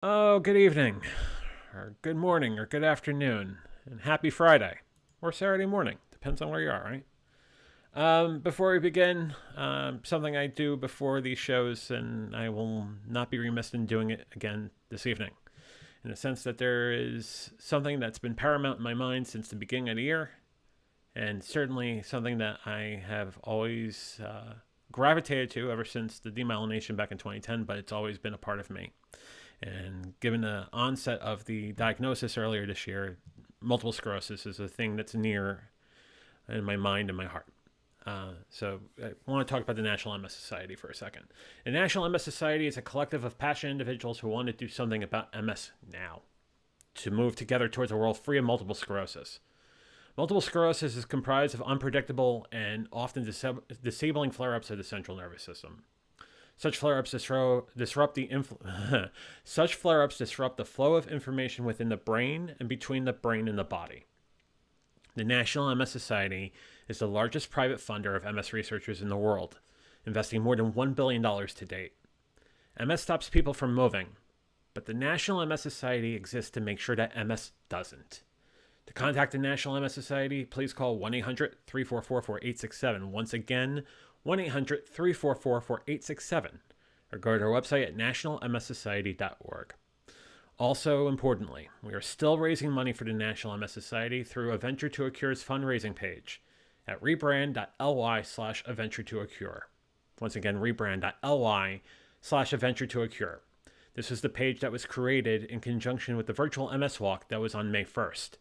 Oh, good evening, or good morning, or good afternoon, and happy Friday, or Saturday morning. Depends on where you are, right? Before we begin, something I do before these shows, and I will not be remiss in doing it again this evening, in the sense that there is something that's been paramount in my mind since the beginning of the year, and certainly something that I have always gravitated to ever since the demyelination back in 2010, but it's always been a part of me. And given the onset of the diagnosis earlier this year, multiple sclerosis is a thing that's near in my mind and my heart. So I want to talk about the National MS Society for a second. The National MS Society is a collective of passionate individuals who want to do something about MS now, to move together towards a world free of multiple sclerosis. Multiple sclerosis is comprised of unpredictable and often disabling flare-ups of the central nervous system. Such flare-ups disrupt such flare-ups disrupt the flow of information within the brain and between the brain and the body. The National MS Society is the largest private funder of MS researchers in the world, investing more than $1 billion to date. MS stops people from moving, but the National MS Society exists to make sure that MS doesn't. To contact the National MS Society, please call 1-800-344-4867. Once again, 1-800-344-4867, or go to our website at nationalmssociety.org. Also, importantly, we are still raising money for the National MS Society through A Venture to a Cure's fundraising page at rebrand.ly/A Venture to a Cure. Once again, rebrand.ly/A Venture to a Cure. This is the page that was created in conjunction with the virtual MS Walk that was on May 1st.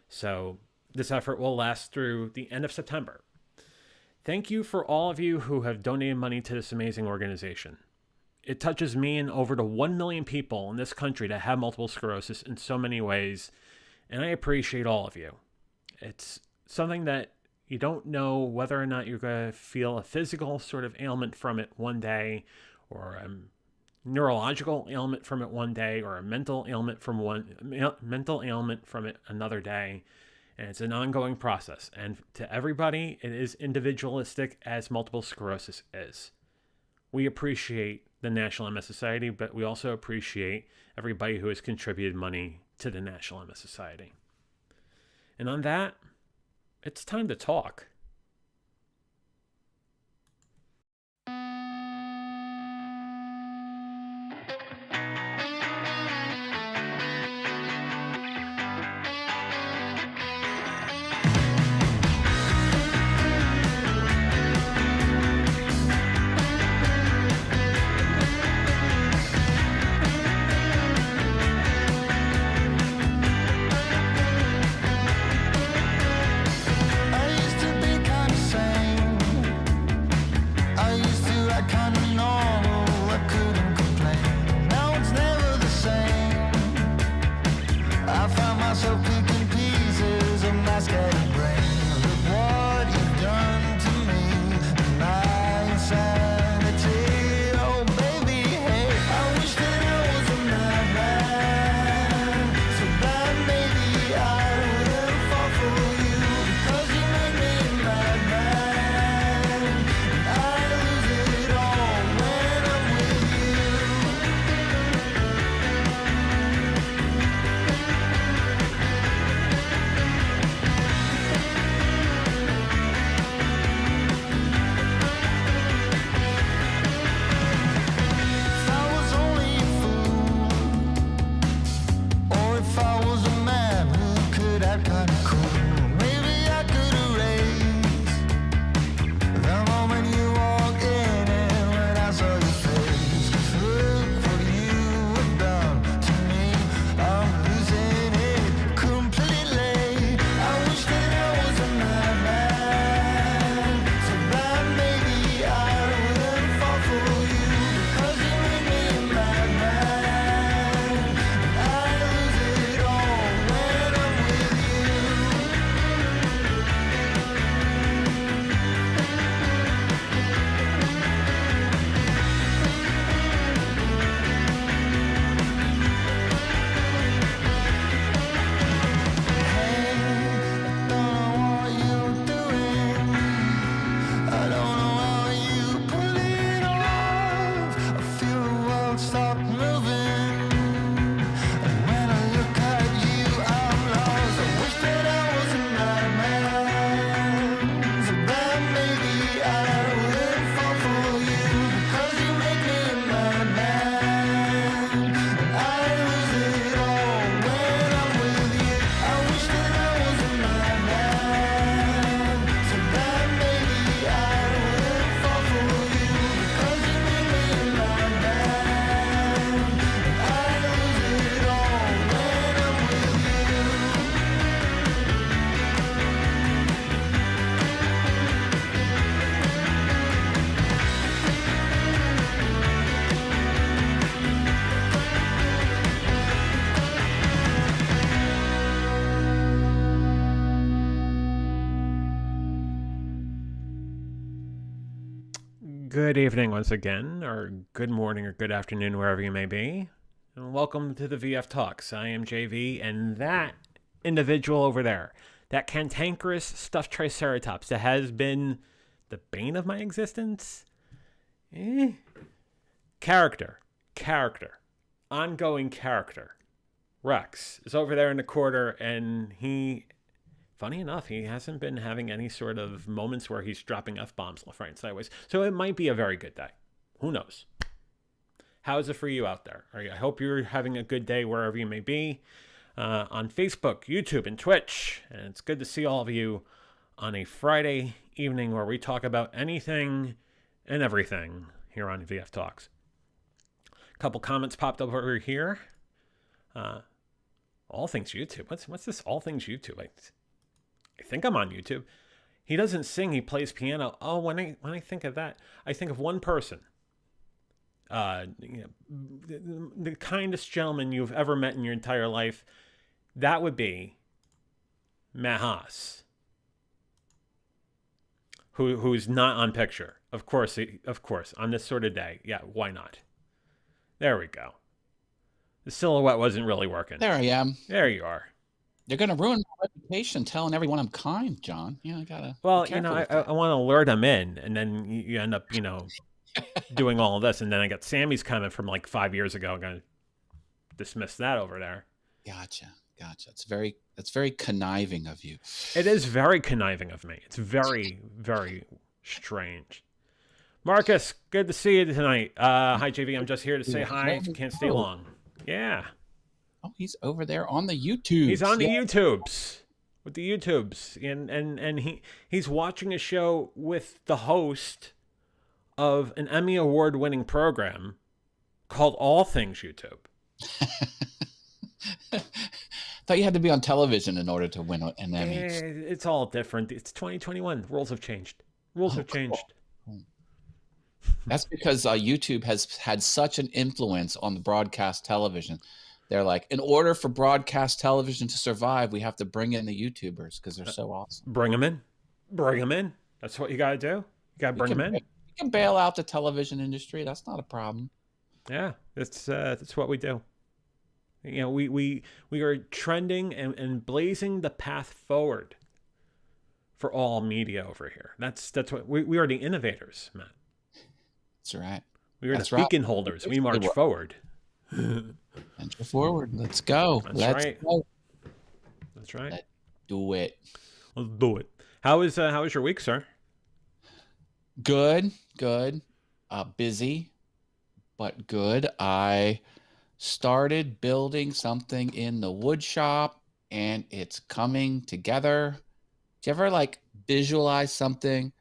So this effort will last through the end of September. Thank you for all of you who have donated money to this amazing organization. It touches me and over to 1 million people in this country that have multiple sclerosis in so many ways, and I appreciate all of you. It's something that you don't know whether or not you're going to feel a physical sort of ailment from it one day, or a neurological ailment from it one day, or a mental ailment from it another day. And it's an ongoing process. And to everybody, it is individualistic as multiple sclerosis is. We appreciate the National MS Society, but we also appreciate everybody who has contributed money to the National MS Society. And on that, it's time to talk. I used to be Good evening once again, or good morning or good afternoon, wherever you may be. And welcome to the VF Talks. I am JV, and that individual over there, that cantankerous stuffed triceratops that has been the bane of my existence, character, ongoing character. Rex is over there in the corner, and funny enough, he hasn't been having any sort of moments where he's dropping F-bombs left, right, and sideways. So it might be a very good day. Who knows? How is it for you out there? I hope you're having a good day wherever you may be. On Facebook, YouTube, and Twitch. And it's good to see all of you on a Friday evening where we talk about anything and everything here on VF Talks. A couple comments popped up over here. All things YouTube. What's this all things YouTube? I think I'm on YouTube. He doesn't sing, he plays piano. Oh, when I think of that, I think of one person. The kindest gentleman you've ever met in your entire life. That would be Matt Haas, who's not on picture. Of course, on this sort of day. Yeah, why not? There we go. The silhouette wasn't really working. There I am. There you are. You're going to ruin my reputation telling everyone I'm kind, John. Yeah, I got to. Well, I want to lure them in, and then you end up, doing all of this. And then I got Sammy's comment from like 5 years ago. I'm going to dismiss that over there. Gotcha. It's very conniving of you. It is very conniving of me. It's very, very strange. Marcus, good to see you tonight. Hi, JV. I'm just here to say hi. Can't stay long. Yeah. Oh, he's over there on the YouTube. He's on the YouTubes. With the YouTubes. And he's watching a show with the host of an Emmy Award winning program called All Things YouTube. Thought you had to be on television in order to win an Emmy. It's all different. It's 2021. The rules have changed. Cool. That's because YouTube has had such an influence on the broadcast television. They're like, in order for broadcast television to survive, we have to bring in the YouTubers because they're so awesome. Bring them in. That's what you got to do. You got to bring them in. You can bail out the television industry. That's not a problem. Yeah, that's what we do. We are trending and blazing the path forward for all media over here. That's what we are, the innovators, Matt. That's right. We are the beacon holders. We march forward. Venture forward. Let's go. Let's go. That's right. Let's do it. Let's do it. How was your week, sir? Good. Busy, but good. I started building something in the wood shop, and it's coming together. Do you ever visualize something,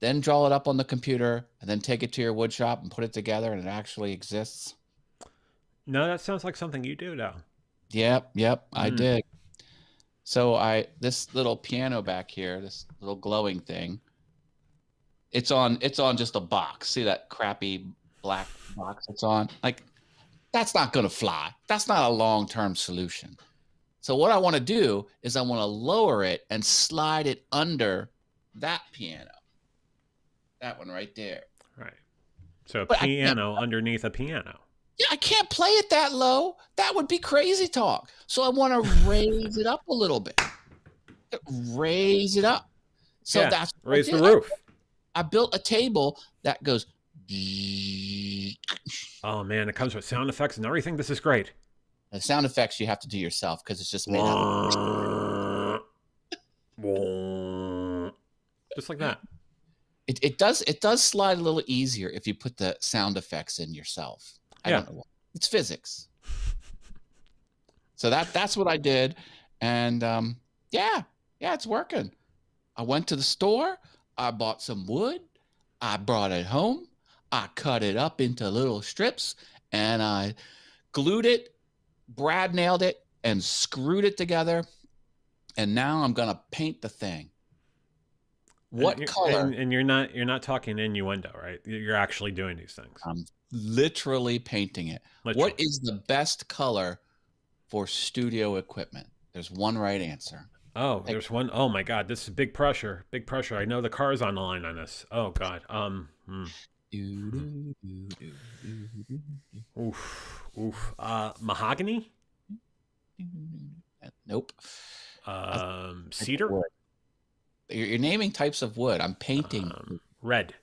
then draw it up on the computer, and then take it to your wood shop and put it together, and it actually exists? No, that sounds like something you do, though. Yep, I did. So this little piano back here, this little glowing thing, it's on just a box. See that crappy black box it's on? That's not going to fly. That's not a long-term solution. So what I want to do is I want to lower it and slide it under that piano. That one right there. Right. So a piano underneath a piano. Yeah, I can't play it that low. That would be crazy talk. So I want to raise it up a little bit. Raise it up. So that's raise the roof. I built a table that goes. Oh man, it comes with sound effects and everything. This is great. The sound effects you have to do yourself because it's just made out of just like that. It does slide a little easier if you put the sound effects in yourself. I don't know why. It's physics. So that's what I did, and it's working. I went to the store. I bought some wood. I brought it home. I cut it up into little strips, and I glued it. Brad nailed it and screwed it together, and now I'm gonna paint the thing. What color? And you're not talking innuendo, right? You're actually doing these things. I'm literally painting it. Literally. What is the best color for studio equipment? There's one right answer. Oh, Like, there's one. Oh my God, this is big pressure. Big pressure. I know the car's on the line on this. Oh God. doo, Hmm. doo, doo, doo, doo, doo, doo, Oof. Oof. Mahogany. nope. A type of Cedar. wood. You're naming types of wood. I'm painting. Red.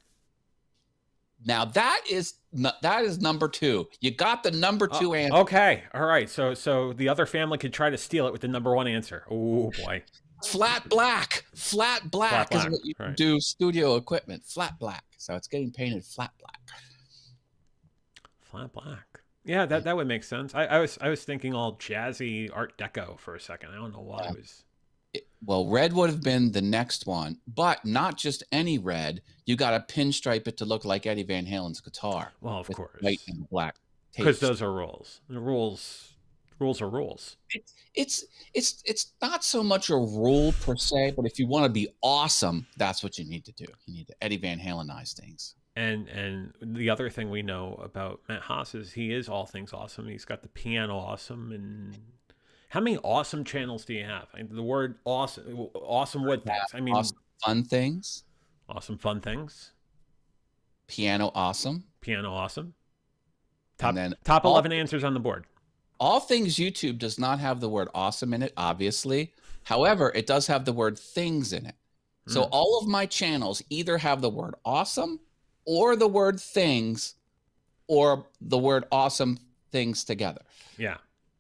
Now that is number two. You got the number two answer. Okay. All right. So the other family could try to steal it with the number one answer. Oh boy. Flat black. Flat black Flat is black. what you Right. do studio equipment. Flat black. So it's getting painted flat black. Flat black. Yeah, that would make sense. I was thinking all jazzy Art Deco for a second. I don't know why I was. Well, red would have been the next one, but not just any red. You got to pinstripe it to look like Eddie Van Halen's guitar. Well, of with course, white and black. because Tapes. those are rules. The rules are rules. It's not so much a rule per se, but if you want to be awesome, that's what you need to do. You need to Eddie Van Halenize things. And the other thing we know about Matt Haas is he is all things awesome. He's got the piano awesome. And how many awesome channels do you have? The word awesome wood things. I mean, Awesome fun things, awesome fun things. piano awesome, Piano awesome. and then Top all- 11 answers on the board. All Things YouTube does not have the word awesome in it, obviously. However, it does have the word things in it. So all of my channels either have the word awesome or the word things or the word awesome things together. Yeah.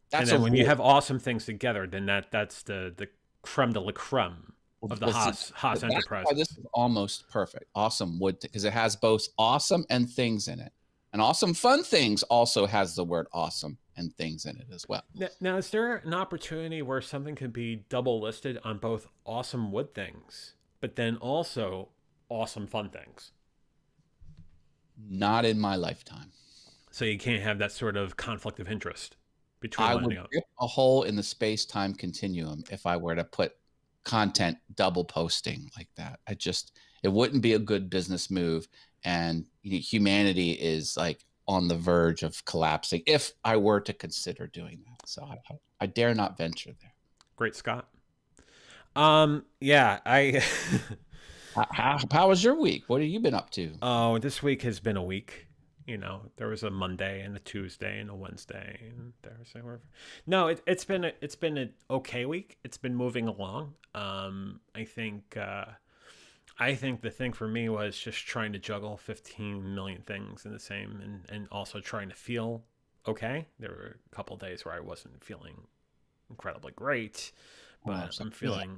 That's and then a when you rule. have awesome things together, then that's the creme de la creme of the Well, see, Haas that's Enterprise. why this is almost perfect. Awesome wood, because it has both awesome and things in it. And Awesome Fun Things also has the word awesome and things in it as well. Now, is there an opportunity where something could be double listed on both awesome wood things, but then also awesome fun things? Not in my lifetime. So you can't have that sort of conflict of interest between I one would and the other. rip a hole in the space-time continuum if I were to put content double posting like that. It wouldn't be a good business move. And humanity is like on the verge of collapsing if I were to consider doing that. So I dare not venture there. Great Scott. Yeah, I How was your week? What have you been up to? oh, this week has been a week. There was a Monday and a Tuesday and a Wednesday and Thursday. No, it's been an okay week. It's been moving along. I think the thing for me was just trying to juggle 15 million things in the same, and also trying to feel okay. There were a couple of days where I wasn't feeling incredibly great, but I'm feeling.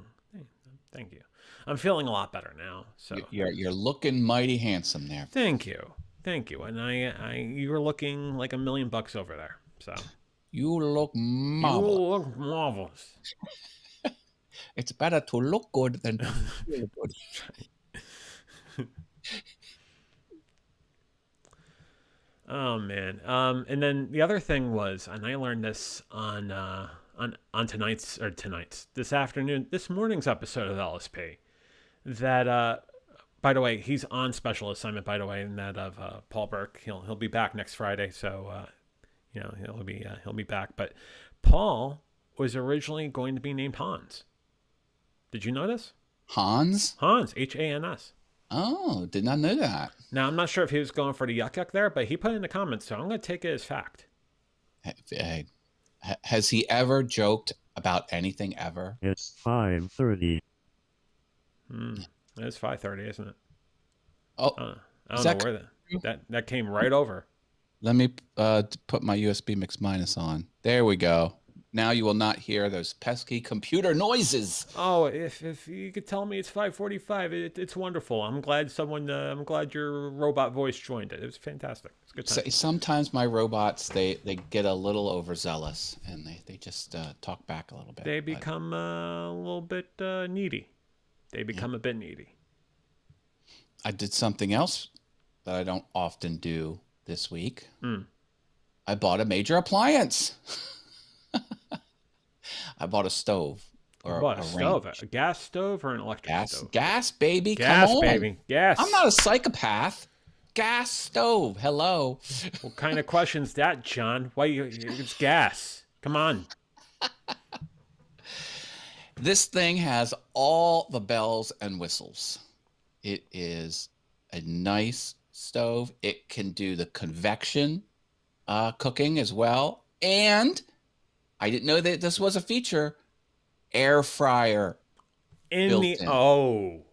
Thank you. I'm feeling a lot better now. So You're looking mighty handsome there. thank you. And you were looking like $1 million over there. So You look marvelous. you look marvelous. It's better to look good than to feel good. Oh man. And then the other thing was, and I learned this on this morning's episode of LSP, that by the way, he's on special assignment, by the way, and that of Paul Burke. He'll be back next Friday, so he'll be back. But Paul was originally going to be named Hans. Did you notice? Hans? Hans, Hans. Oh, did not know that. Now I'm not sure if he was going for the yuck there, but he put it in the comments, so I'm going to take it as fact. Hey, has he ever joked about anything ever? It's 5:30. It's 5:30, isn't it? Oh, I don't know where that came right over. let me put my USB mix minus on. There we go. Now you will not hear those pesky computer noises. Oh, if you could tell me it's 5:45, it's wonderful. I'm glad your robot voice joined it. It was fantastic. It's a good time. Sometimes my robots, they get a little overzealous and they just talk back a little bit. They become a little bit needy. They become a bit needy. I did something else that I don't often do this week. I bought a major appliance. I bought a stove. A gas stove or an electric stove? Gas, baby. Gas, come on. baby. Gas. I'm not a psychopath. Gas stove. Hello. What kind of question's that, John? It's gas. Come on. This thing has all the bells and whistles. It is a nice stove. It can do the convection cooking as well. And I didn't know that this was a feature. Air fryer built in. Oh.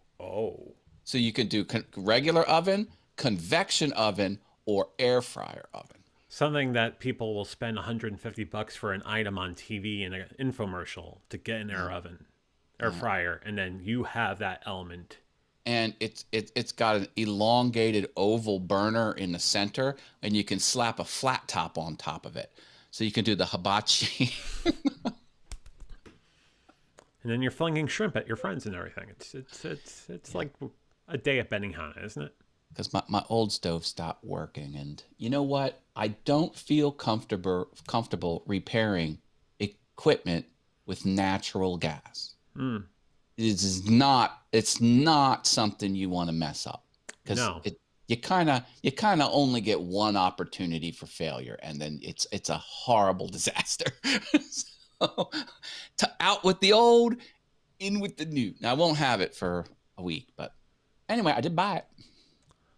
So you can do regular oven, convection oven, or air fryer oven. Something that people will spend $150 for an item on TV in an infomercial to get an air fryer, and then you have that element. And it's got an elongated oval burner in the center, and you can slap a flat top on top of it, so you can do the hibachi. And then you're flinging shrimp at your friends and everything. It's like a day at Benihana, isn't it? Because my old stove stopped working, and you know what? I don't feel comfortable repairing equipment with natural gas. It's not something you want to mess up, because you kind of only get one opportunity for failure, and then it's a horrible disaster. So, out with the old, in with the new. Now I won't have it for a week, but anyway, I did buy it.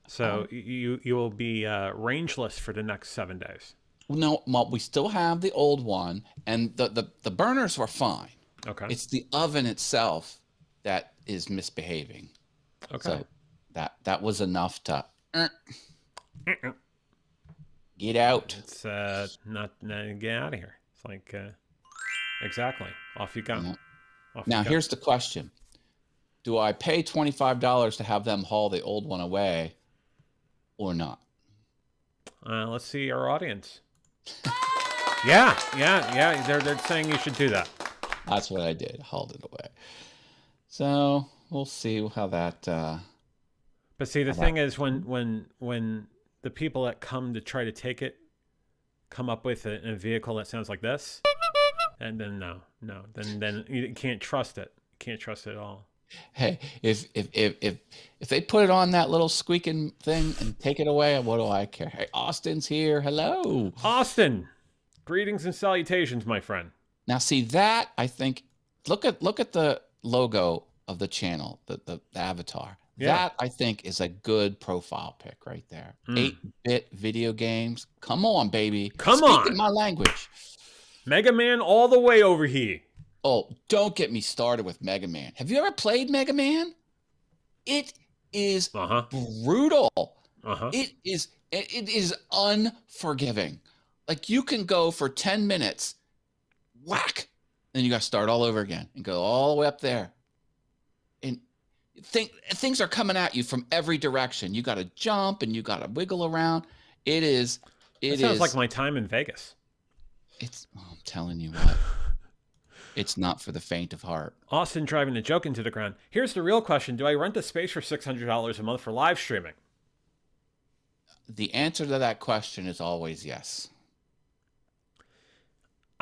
So you will be rangeless for the next 7 days. No, well, we still have the old one, and the burners were fine. Okay. It's the oven itself that is misbehaving. Okay. So that was enough to get out. It's not get out of here. It's like exactly, off you go. Yeah. Now here's the question: do I pay $25 to have them haul the old one away, or not? Let's see our audience. Yeah. They're saying you should do that. That's what I did. Hauled it away. So we'll see how that. But see, the thing is, when the people that come to try to take it come up with a vehicle that sounds like this, and then no, then you can't trust it. You can't trust it at all. Hey, if they put it on that little squeaking thing and take it away, what do I care? Hey, Austin's here. Hello, Austin. Greetings and salutations, my friend. Now, see that, I think. Look at the logo of the channel, the avatar. Yeah. That, I think, is a good profile pic right there. 8-bit video games. Come on, baby. Come on. Speaking my language. Mega Man all the way over here. Oh, don't get me started with Mega Man. Have you ever played Mega Man? It is brutal. It is unforgiving. Like, you can go for 10 minutes, whack, then you got to start all over again and go all the way up there. And things are coming at you from every direction. You got to jump and you got to wiggle around. It sounds like my time in Vegas. I'm telling you what. It's not for the faint of heart. Austin driving the joke into the ground. Here's the real question. Do I rent the space for $600 a month for live streaming? The answer to that question is always yes.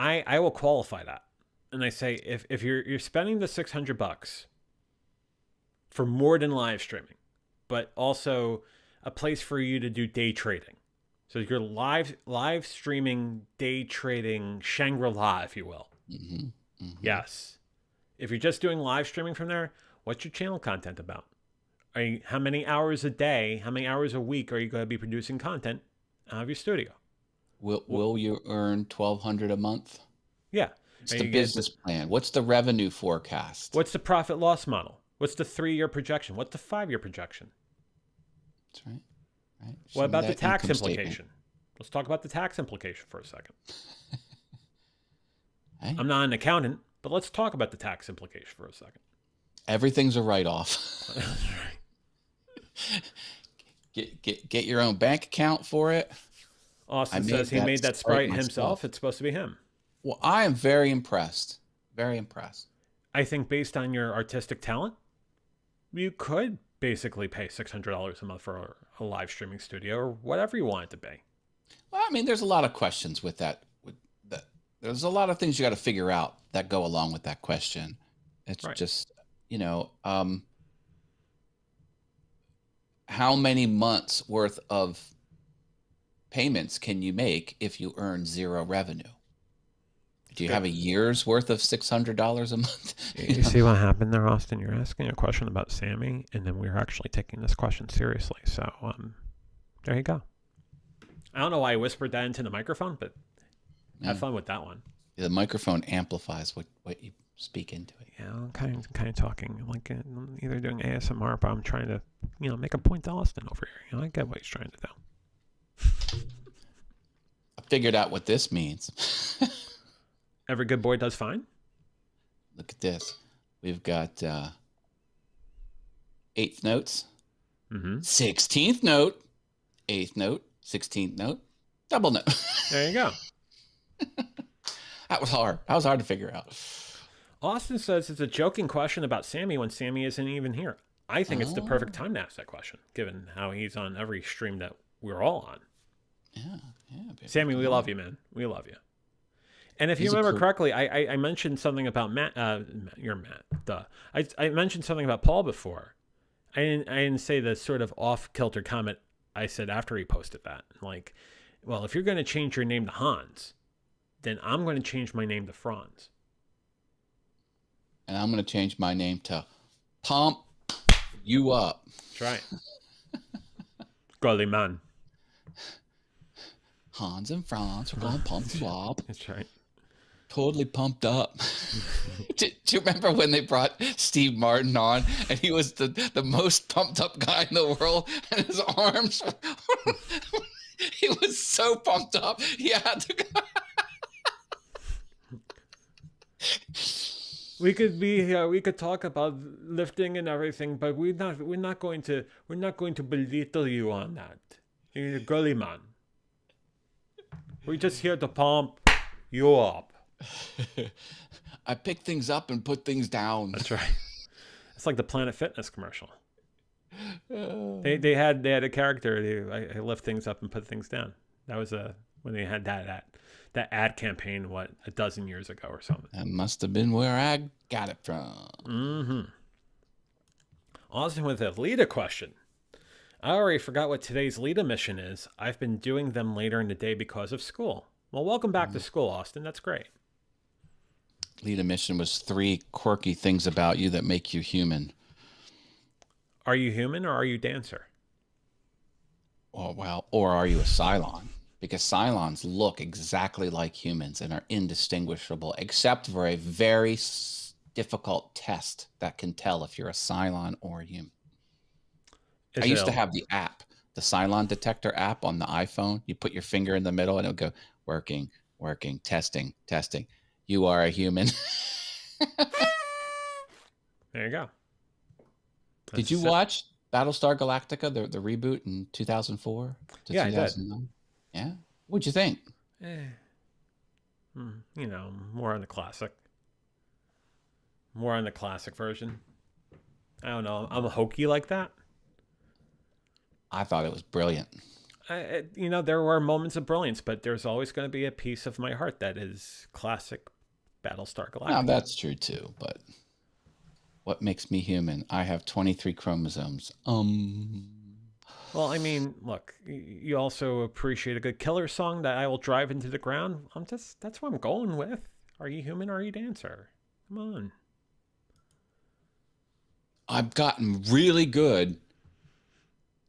I will qualify that. And I say, if you're spending the $600 for more than live streaming, but also a place for you to do day trading. So you're live streaming, day trading, Shangri-La, if you will. Yes. If you're just doing live streaming from there, what's your channel content about? How many hours a day, how many hours a week are you going to be producing content out of your studio? Will you earn $1,200 a month? Yeah. What's the business plan? What's the revenue forecast? What's the profit loss model? What's the 3-year projection? What's the 5-year projection? That's right. What about the tax implication? Let's talk about the tax implication for a second. Hey. I'm not an accountant, but let's talk about the tax implication for a second. Everything's a write-off. That's right. Get your own bank account for it. Austin says he made that sprite himself. It's supposed to be him. Well, I am very impressed. Very impressed. I think based on your artistic talent, you could basically pay $600 a month for a live streaming studio or whatever you want it to be. Well, I mean, there's a lot of questions with that. There's a lot of things you got to figure out that go along with that question. It's right. Just, how many months worth of payments can you make if you earn zero revenue? Do you have a year's worth of $600 a month? You see what happened there, Austin? You're asking a question about Sammy, and then we were actually taking this question seriously. So there you go. I don't know why I whispered that into the microphone, but have fun with that one. The microphone amplifies what you speak into it. Yeah, I'm kind of talking like either doing ASMR, but I'm trying to, make a point to Austin over here. I get what he's trying to do. I figured out what this means. Every good boy does fine. Look at this. We've got 8th notes, 16th note, 8th note, 16th note, double note. There you go. That was hard. That was hard to figure out. Austin says it's a joking question about Sammy when Sammy isn't even here. I think it's the perfect time to ask that question, given how he's on every stream that we're all on. Yeah. Baby. Sammy, we love you, man. We love you. And if you remember correctly, I mentioned something about Matt. You're Matt. Duh. I mentioned something about Paul before. I didn't say the sort of off-kilter comment I said after he posted that. Like, well, if you're going to change your name to Hans, then I'm going to change my name to Franz. And I'm going to change my name to Pump You Up. That's right. Golly man. Hans and Franz are going to pump you up. That's right. Totally pumped up. Do you remember when they brought Steve Martin on and he was the most pumped up guy in the world and his arms he was so pumped up he had to go. We could talk about lifting and everything, but we're not going to belittle you on that. You're a girly man. We're just here to pump you up. I pick things up and put things down. That's right. It's like the Planet Fitness commercial. They had a character. I lift things up and put things down. That was when they had that ad campaign, a dozen years ago or something. That must have been where I got it from. Mm-hmm. Austin with a Lita question. I already forgot what today's Lita mission is. I've been doing them later in the day because of school. Well, welcome back to school, Austin. That's great. Lita mission was 3 quirky things about you that make you human. Are you human or are you dancer? Or are you a Cylon? Because Cylons look exactly like humans and are indistinguishable, except for a very difficult test that can tell if you're a Cylon or a human. I used to have the app, the Cylon detector app on the iPhone. You put your finger in the middle and it'll go, working, testing. You are a human. There you go. Did you watch Battlestar Galactica, the reboot in 2004 to 2009? I did. Yeah? What'd you think? More on the classic. More on the classic version. I don't know. I'm a hokey like that. I thought it was brilliant. There were moments of brilliance, but there's always going to be a piece of my heart that is classic Battlestar Galactica. Now, that's true too, but what makes me human? I have 23 chromosomes. Well, I mean, look, you also appreciate a good killer song that I will drive into the ground. That's what I'm going with. Are you human or are you dancer? Come on. I've gotten really good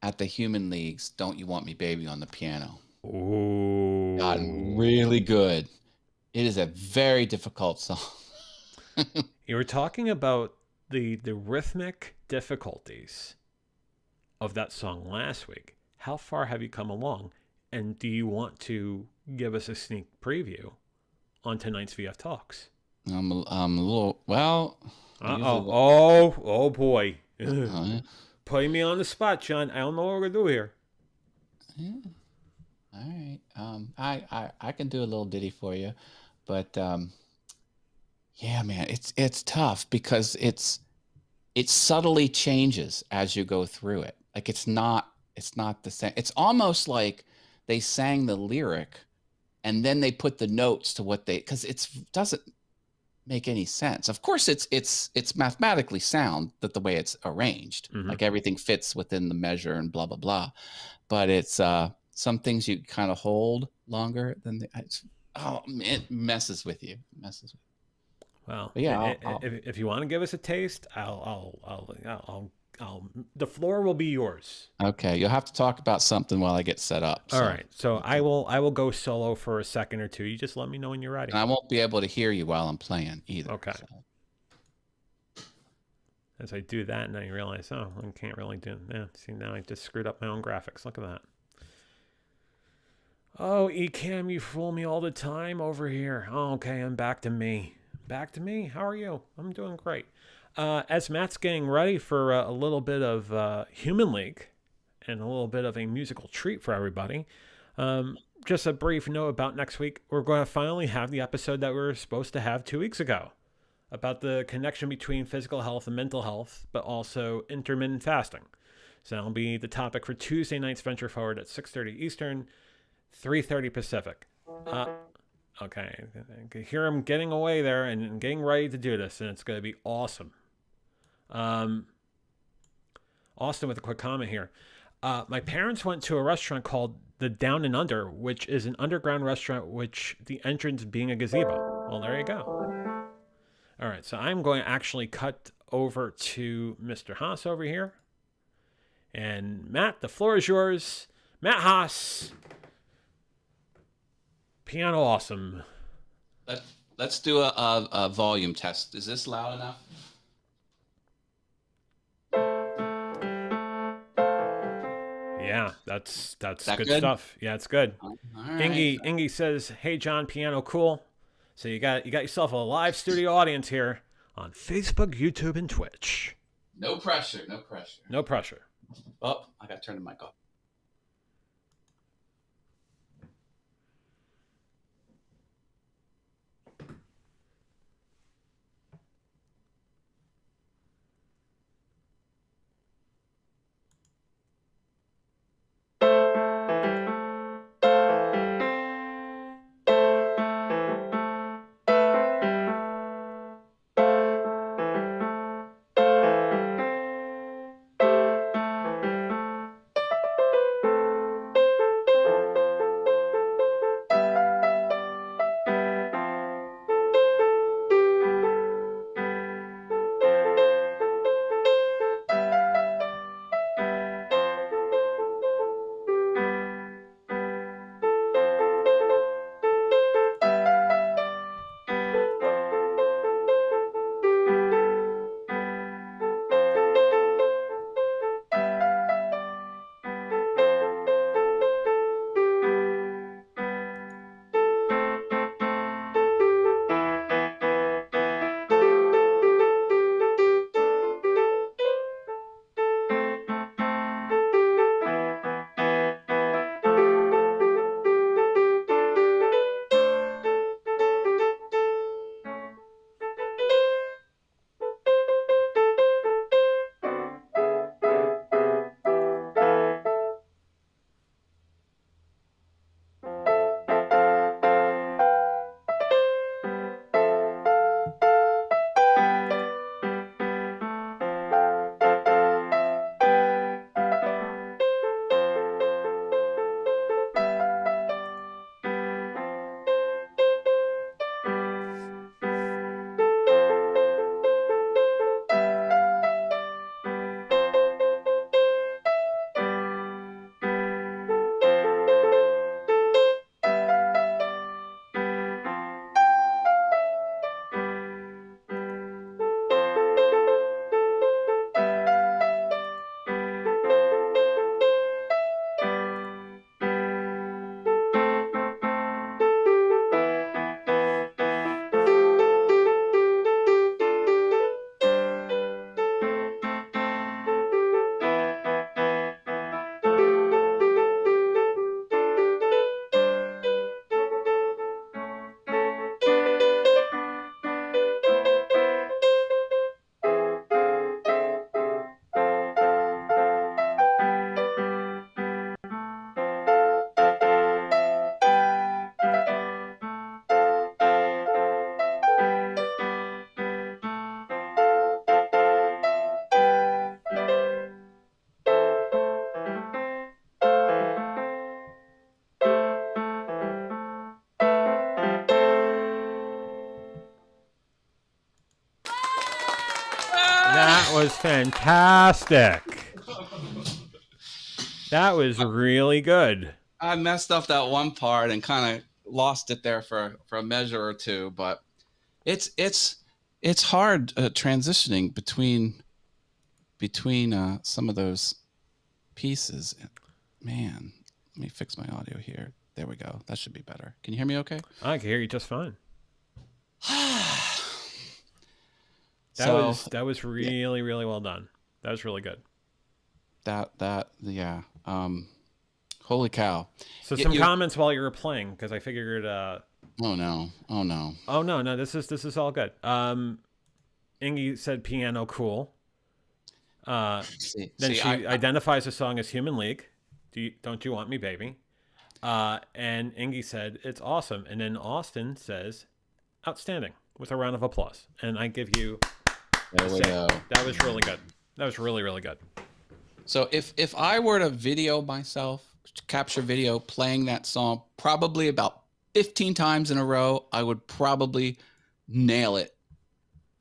at the Human League's Don't You Want Me Baby on the piano. Oh. Gotten really good. It is a very difficult song. You were talking about the rhythmic difficulties of that song last week. How far have you come along? And do you want to give us a sneak preview on tonight's VF Talks? I'm a little, well. Oh boy. Putting me on the spot, John. I don't know what we're going to do here. Yeah. All right. I can do a little ditty for you. But, yeah, man, it's tough because it subtly changes as you go through it. Like it's not the same. It's almost like they sang the lyric and then they put the notes to what because it doesn't make any sense. Of course, it's mathematically sound that the way it's arranged, like everything fits within the measure and blah blah blah. But it's some things you kind of hold longer than Oh, it messes with you. It messes with Well, But yeah, if you want to give us a taste, the floor will be yours. okay. You'll have to talk about something while I get set up. All So, right. So I will go solo for a second or two. You just let me know when you're ready. and I won't be able to hear you while I'm playing either. Okay. So. As I do that, and I realize, oh, I can't really do. Yeah. See, now I just screwed up my own graphics. Look at that. Oh, Ecamm, you fool me all the time over here. Oh, okay, I'm back to me. Back to me. How are you? I'm doing great. As Matt's getting ready for a little bit of Human League and a little bit of a musical treat for everybody, just a brief note about next week. We're going to finally have the episode that we were supposed to have 2 weeks ago about the connection between physical health and mental health, but also intermittent fasting. So that'll be the topic for Tuesday night's Venture Forward at 6:30 Eastern, 3:30 Pacific. Okay, I can hear him getting away there and getting ready to do this, and it's going to be awesome. Austin with a quick comment here. My parents went to a restaurant called the Down and Under, which is an underground restaurant, which the entrance being a gazebo. Well, there you go. All right, so I'm going to actually cut over to Mr. Haas over here. And Matt, the floor is yours. Matt Haas. Piano awesome. Let's do a volume test. Is this loud enough? Yeah, that's that good good? stuff. Yeah, it's good. All right. Ingy says, "Hey John, piano cool." So you got yourself a live studio audience here on Facebook, YouTube, and Twitch. No pressure. No pressure. No pressure. Oh, I got to turn the mic off. That was fantastic. That was really good. I messed up that one part and kind of lost it there for a measure or two, but it's hard transitioning between some of those pieces. Man, let me fix my audio here. There we go. That should be better. Can you hear me okay? I can hear you just fine. So, That was really, really well done. That was really good. Yeah. Holy cow. So some comments while you were playing, because I figured Oh no. Oh no, this is all good. Ingy said piano cool. Then she identifies the song as Human League. Don't you want me, baby? And Ingy said it's awesome. And then Austin says outstanding with a round of applause. And I give you there we go. That was really good. That was really, really good. So if I were to video myself, capture video playing that song probably about 15 times in a row, I would probably nail it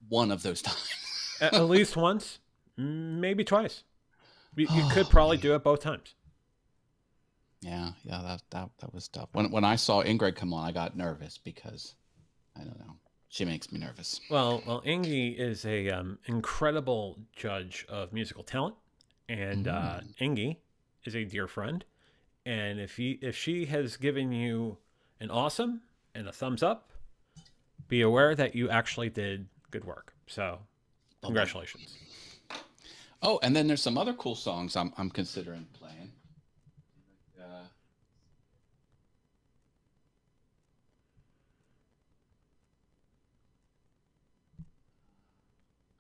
one of those times. At least once, maybe twice. You could probably do it both times. Yeah, that was tough. When I saw Ingrid come on, I got nervous because I don't know. She makes me nervous. Well, Ingy is a incredible judge of musical talent, and Ingy is a dear friend. And if she has given you an awesome and a thumbs up, be aware that you actually did good work. So, congratulations. Oh, and then there's some other cool songs I'm considering playing.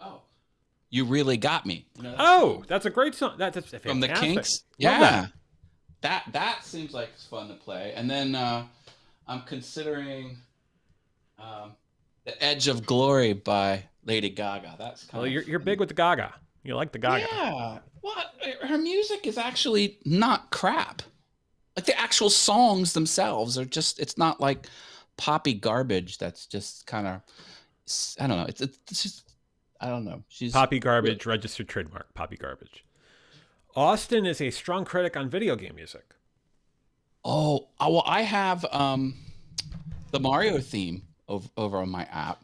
Oh, You Really Got Me. That's a great song. That's fantastic. From the Kinks. Love Yeah. That seems like it's fun to play. And then I'm considering The Edge of Glory by Lady Gaga. That's kind of you're big with the Gaga. You like the Gaga. Yeah. Her music is actually not crap. Like the actual songs themselves are just, it's not like poppy garbage that's just kind of, I don't know. It's just, I don't know. She's Poppy garbage, registered trademark, Poppy garbage. Austin is a strong critic on video game music. Oh, well, I have the Mario theme over on my app.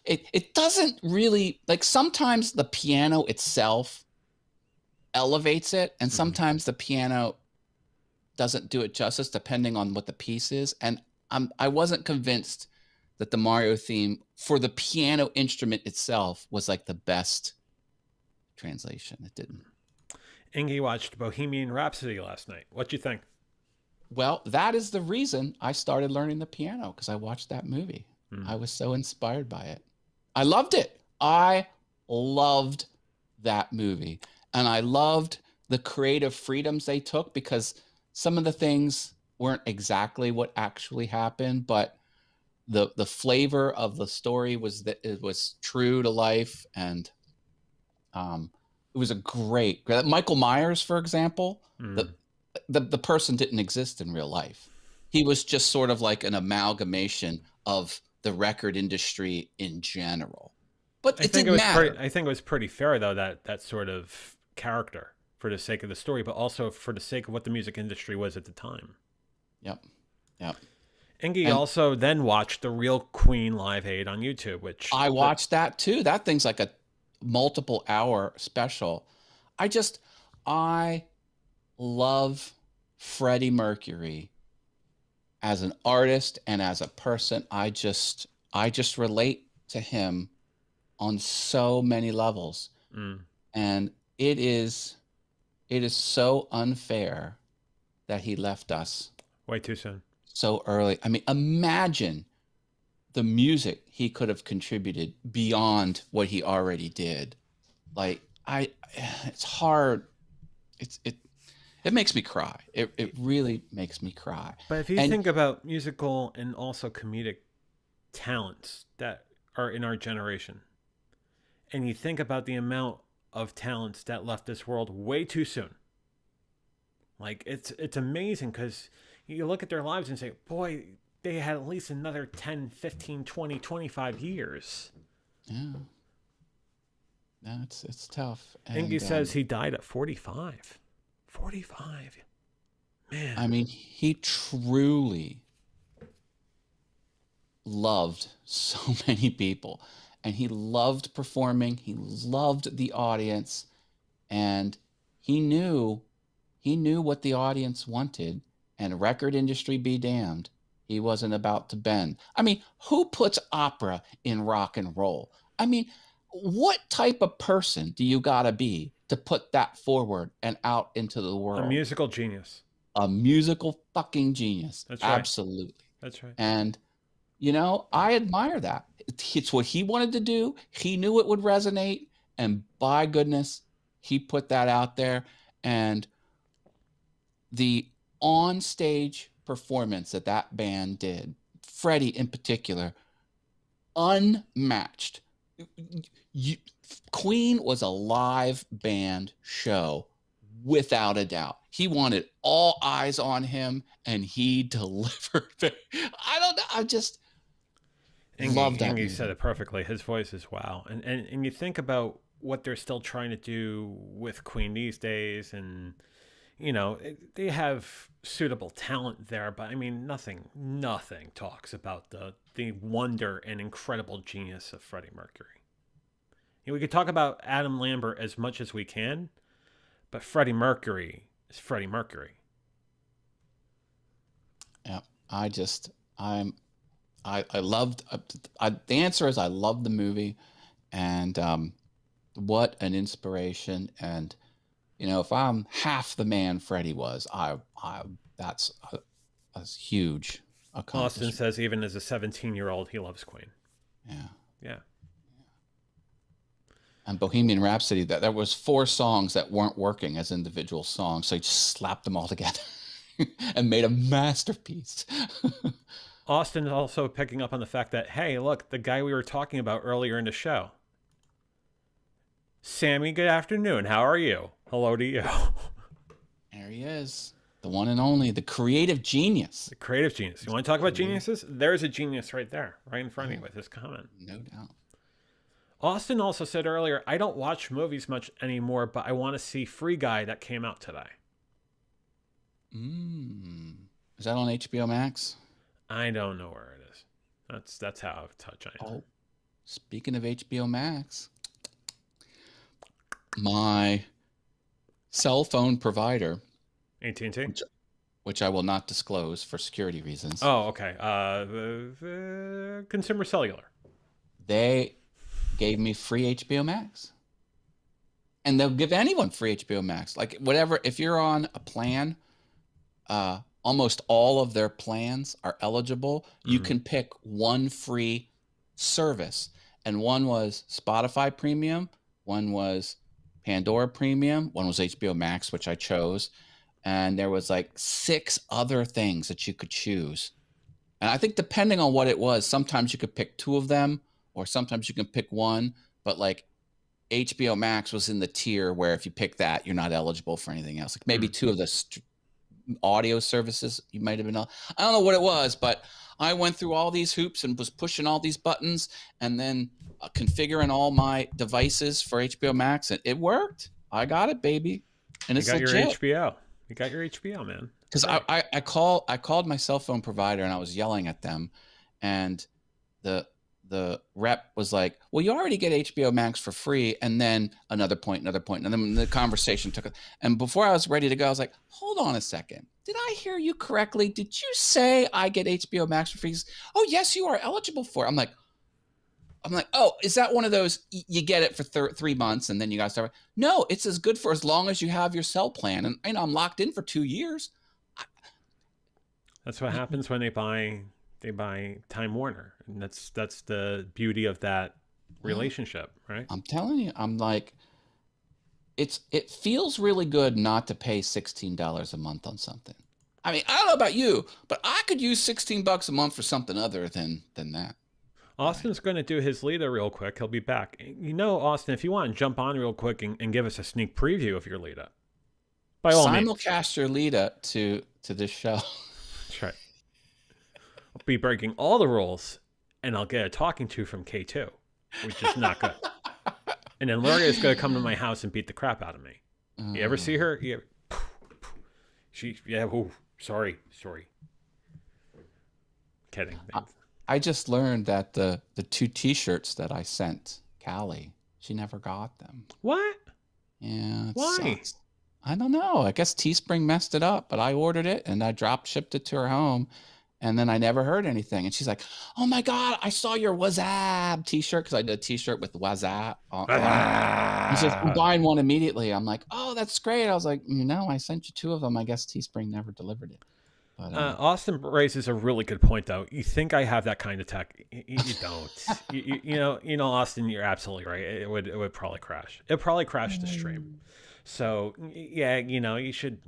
It doesn't really, like, sometimes the piano itself elevates it, and sometimes the piano doesn't do it justice depending on what the piece is. And I wasn't convinced that the Mario theme for the piano instrument itself was like the best translation. It didn't. Ingy watched Bohemian Rhapsody last night. What'd you think? Well, that is the reason I started learning the piano, because I watched that movie. I was so inspired by it. I loved it. I loved that movie. And I loved the creative freedoms they took, because some of the things weren't exactly what actually happened, but the flavor of the story was that it was true to life. And it was a great Michael Myers, for example, the person didn't exist in real life. He was just sort of like an amalgamation of the record industry in general. But it didn't matter. I think it was pretty fair, though, that sort of character, for the sake of the story, but also for the sake of what the music industry was at the time. Yep. Ingy also then watched the Real Queen Live Aid on YouTube, which I watched that too. That thing's like a multiple hour special. I love Freddie Mercury as an artist and as a person. I just relate to him on so many levels. And it is so unfair that he left us way too soon, so early. I mean, imagine the music he could have contributed beyond what he already did. Like, it's hard. It makes me cry. It really makes me cry. But if you think about musical and also comedic talents that are in our generation, and you think about the amount of talents that left this world way too soon, like, it's amazing, because you look at their lives and say, boy, they had at least another 10, 15, 20, 25 years. Yeah. No, it's tough. Ingy says he died at 45. 45. Man. I mean, he truly loved so many people, and he loved performing. He loved the audience, and he knew what the audience wanted. And record industry be damned, he wasn't about to bend. I mean, who puts opera in rock and roll? I mean, what type of person do you gotta be to put that forward and out into the world? A musical genius. A musical fucking genius. That's right. Absolutely. That's right. And, you know, I admire that. It's what he wanted to do. He knew it would resonate. And by goodness, he put that out there. And the on-stage performance that that band did, Freddie in particular, unmatched. Queen was a live band show without a doubt. He wanted all eyes on him, and he delivered. I don't know. I just love that. Ingy said it perfectly. His voice is wow. And you think about what they're still trying to do with Queen these days, and you know, they have suitable talent there, but I mean, nothing talks about the wonder and incredible genius of Freddie Mercury. You know, we could talk about Adam Lambert as much as we can, but Freddie Mercury is Freddie Mercury. Yeah, I loved. The answer is I love the movie, and what an inspiration. And you know, if I'm half the man Freddie was, that's a huge accomplishment. Austin says even as a 17-year-old, he loves Queen. Yeah. And Bohemian Rhapsody, there was 4 songs that weren't working as individual songs, so he just slapped them all together and made a masterpiece. Austin is also picking up on the fact that, hey, look, the guy we were talking about earlier in the show. Sammy, good afternoon. How are you? Hello to you. There he is. The one and only, the creative genius. The creative genius. You want to talk about geniuses? There's a genius right there, right in front of you with his comment. No doubt. Austin also said earlier, I don't watch movies much anymore, but I want to see Free Guy that came out today. Is that on HBO Max? I don't know where it is. That's how out of touch I am. Oh, speaking of HBO Max, my cell phone provider, AT&T? which I will not disclose for security reasons. Oh, okay. The Consumer Cellular. They gave me free HBO Max. And they'll give anyone free HBO Max. Like whatever, if you're on a plan, almost all of their plans are eligible. You can pick one free service. And one was Spotify Premium, one was Pandora Premium, one was HBO Max, which I chose. And there was like 6 other things that you could choose. And I think depending on what it was, sometimes you could pick 2 of them, or sometimes you can pick one. But like HBO Max was in the tier where if you pick that, you're not eligible for anything else. Like maybe 2 of the audio services you might have been. I don't know what it was, but I went through all these hoops and was pushing all these buttons and then configuring all my devices for HBO Max, and it worked. I got it, baby, and it's legit. Your HBO. You got your HBO, man. Because I called my cell phone provider and I was yelling at them, and the rep was like, well, you already get HBO Max for free. And then another point. And then the conversation took, and before I was ready to go, I was like, hold on a second. Did I hear you correctly? Did you say I get HBO Max for free? Oh, yes, you are eligible for it. I'm like, oh, is that one of those, you get it for 3 months and then you got to start? No, it's as good for as long as you have your cell plan. And you know, I'm locked in for 2 years. That's what happens when they buy Time Warner, and that's the beauty of that relationship, right? I'm telling you, I'm like, it feels really good not to pay $16 a month on something. I mean, I don't know about you, but I could use $16 a month for something other than that. Austin's going to do his Lita real quick. He'll be back. You know, Austin, if you want to jump on real quick and give us a sneak preview of your Lita, by all means. Simulcast your Lita to this show. That's right. be breaking all the rules, and I'll get a talking to from K2, which is not good. And then Loria is going to come to my house and beat the crap out of me. You ever see her? Sorry. Kidding. I just learned that the 2 T-shirts that I sent Callie, she never got them. What? Yeah. Why? Sucks. I don't know. I guess Teespring messed it up, but I ordered it and I shipped it to her home. And then I never heard anything. And she's like, oh my God, I saw your WhatsApp t-shirt. Because I did a t-shirt with WhatsApp on. He says, I'm buying one immediately. I'm like, oh, that's great. I was like, I sent you 2 of them. I guess Teespring never delivered it. But, Austin raises a really good point, though. You think I have that kind of tech? You don't. you know, Austin, you're absolutely right. It would probably crash. It probably crashed the stream. So yeah, you should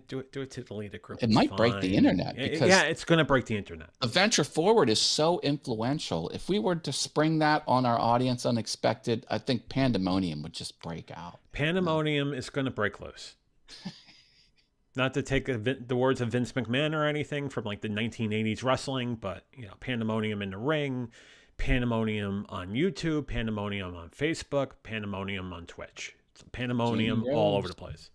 do it to the leader group. It might break the internet because it's going to break the internet. The Venture Forward is so influential. If we were to spring that on our audience unexpected, I think pandemonium would just break out. Pandemonium is going to break loose. Not to take the words of Vince McMahon or anything from like the 1980s wrestling, but pandemonium in the ring, pandemonium on YouTube, pandemonium on Facebook, pandemonium on Twitch. Pandemonium all over the place.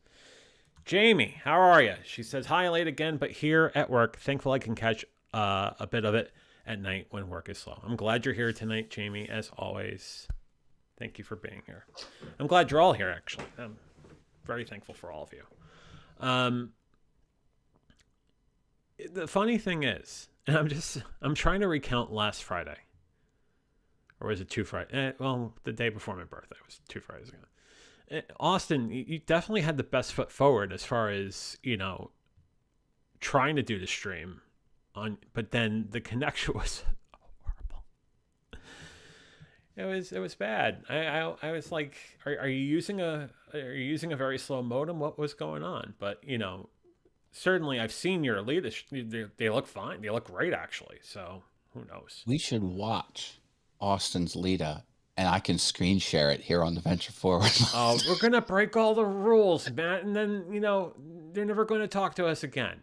Jamie, how are you? She says, hi, late again, but here at work. Thankful I can catch a bit of it at night when work is slow. I'm glad you're here tonight, Jamie, as always. Thank you for being here. I'm glad you're all here, actually. I'm very thankful for all of you. The funny thing is, and I'm trying to recount last Friday. Or was it 2 Fridays? Well, the day before my birthday was 2 Fridays ago. Austin, you definitely had the best foot forward as far as, trying to do the stream but then the connection was horrible. It was bad. I was like, are you using a very slow modem? What was going on? But, certainly I've seen your latest. They look fine. They look great, actually. So who knows? We should watch Austin's Lita. And I can screen share it here on the Venture Forward. Oh, we're going to break all the rules, Matt. And then, they're never going to talk to us again.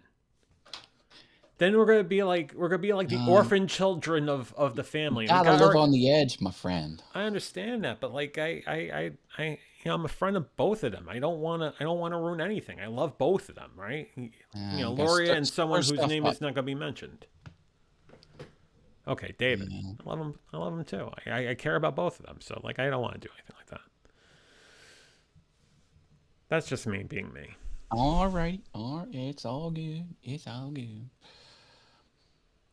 Then we're going to be like the orphan children of the family. You gotta live on the edge, my friend. I understand that, but like I'm a friend of both of them. I don't want to ruin anything. I love both of them, right? Loria and someone whose name is not going to be mentioned. Okay, David. I love him too. I care about both of them. So I don't want to do anything like that. That's just me being me. All right. It's all good. It's all good.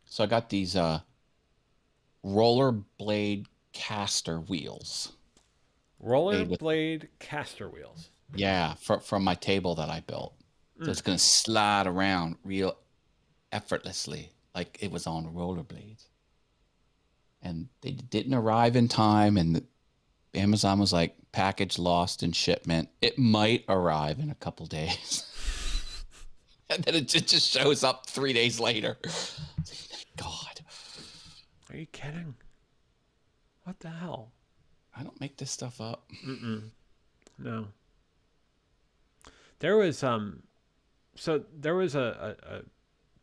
So I got these rollerblade caster wheels. Rollerblade caster wheels. Yeah, from my table that I built. So it's going to slide around real effortlessly like it was on rollerblades. And they didn't arrive in time, and Amazon was like, package lost in shipment. It might arrive in a couple days. And then it just shows up 3 days later. God. Are you kidding? What the hell? I don't make this stuff up. No. There was a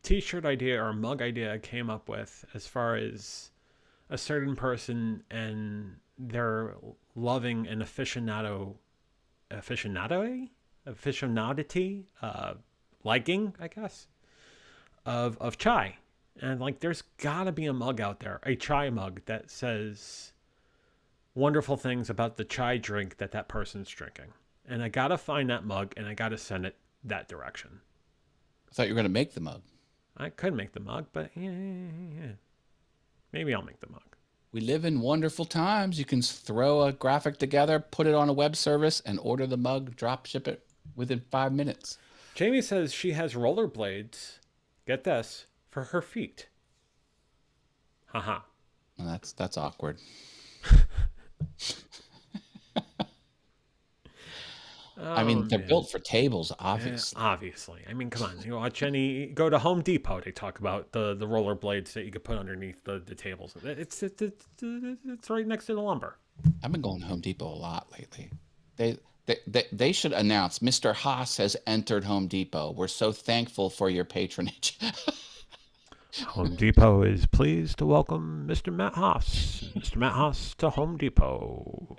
t-shirt idea or a mug idea I came up with as far as a certain person and their loving and aficionadity, liking, I guess, of chai. And there's gotta be a mug out there, a chai mug that says wonderful things about the chai drink that person's drinking. And I gotta find that mug and I gotta send it that direction. I thought you were gonna make the mug. I could make the mug, but yeah. Maybe I'll make the mug. We live in wonderful times. You can throw a graphic together, put it on a web service, and order the mug, drop ship it within 5 minutes. Jamie says she has rollerblades, get this, for her feet. Haha. Well, that's awkward. I mean, they're built for tables, obviously. Obviously. I mean, come on. You watch go to Home Depot, they talk about the rollerblades that you could put underneath the tables. It's right next to the lumber. I've been going to Home Depot a lot lately. They should announce, Mr. Haas has entered Home Depot. We're so thankful for your patronage. Home Depot is pleased to welcome Mr. Matt Haas. Mr. Matt Haas to Home Depot.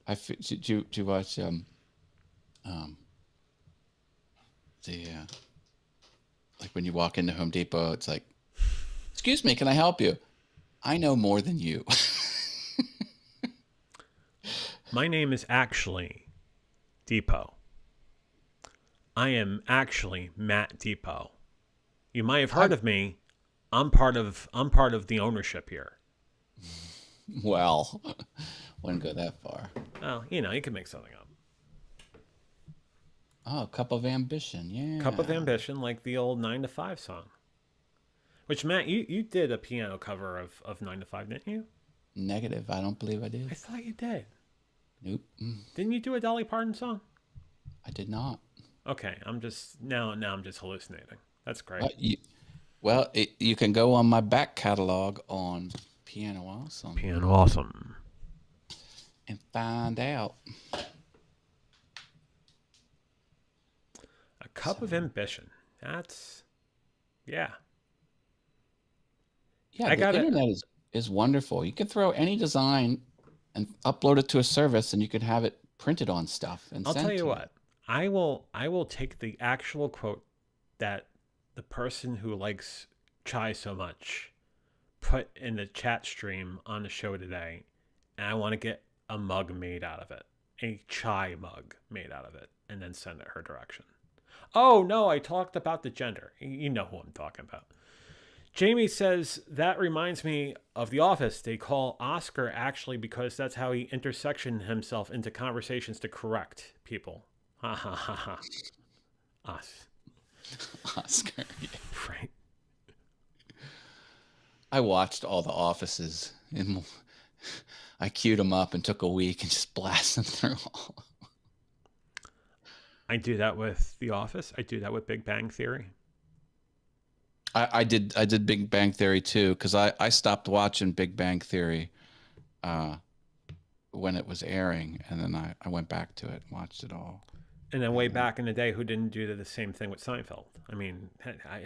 Did you watch the like when you walk into Home Depot, it's like, excuse me, can I help you? I know more than you. My name is actually Depot. I am actually Matt Depot. You might have heard of me. I'm part of the ownership here. Well, wouldn't go that far. Well, you know, you can make something up. Oh, Cup of Ambition, yeah. Cup of Ambition, like the old 9 to 5 song. Which, Matt, you did a piano cover of 9 to 5, didn't you? Negative. I don't believe I did. I thought you did. Nope. Didn't you do a Dolly Parton song? I did not. Okay, I'm just hallucinating. That's great. You can go on my back catalog on Piano Awesome. Piano Awesome. And find out. A Cup of Ambition. That's, yeah. Yeah, the internet is wonderful. You can throw any design and upload it to a service, and you can have it printed on stuff. And I'll tell you what. I will take the actual quote that the person who likes chai so much put in the chat stream on the show today, and I want to get a mug made out of it, a chai mug made out of it, and then send it her direction. Oh no, I talked about the gender. You know who I'm talking about. Jamie says, that reminds me of The Office. They call Oscar actually because that's how he intersection himself into conversations to correct people. Ha ha ha ha. Us. Oscar. Yeah. Right. I watched all the Offices. And I queued them up and took a week and just blasted through all. I do that with The Office. I do that with Big Bang Theory. I did Big Bang Theory too, because I stopped watching Big Bang Theory when it was airing, and then I went back to it and watched it all. And then way back in the day, who didn't do the same thing with Seinfeld? I mean,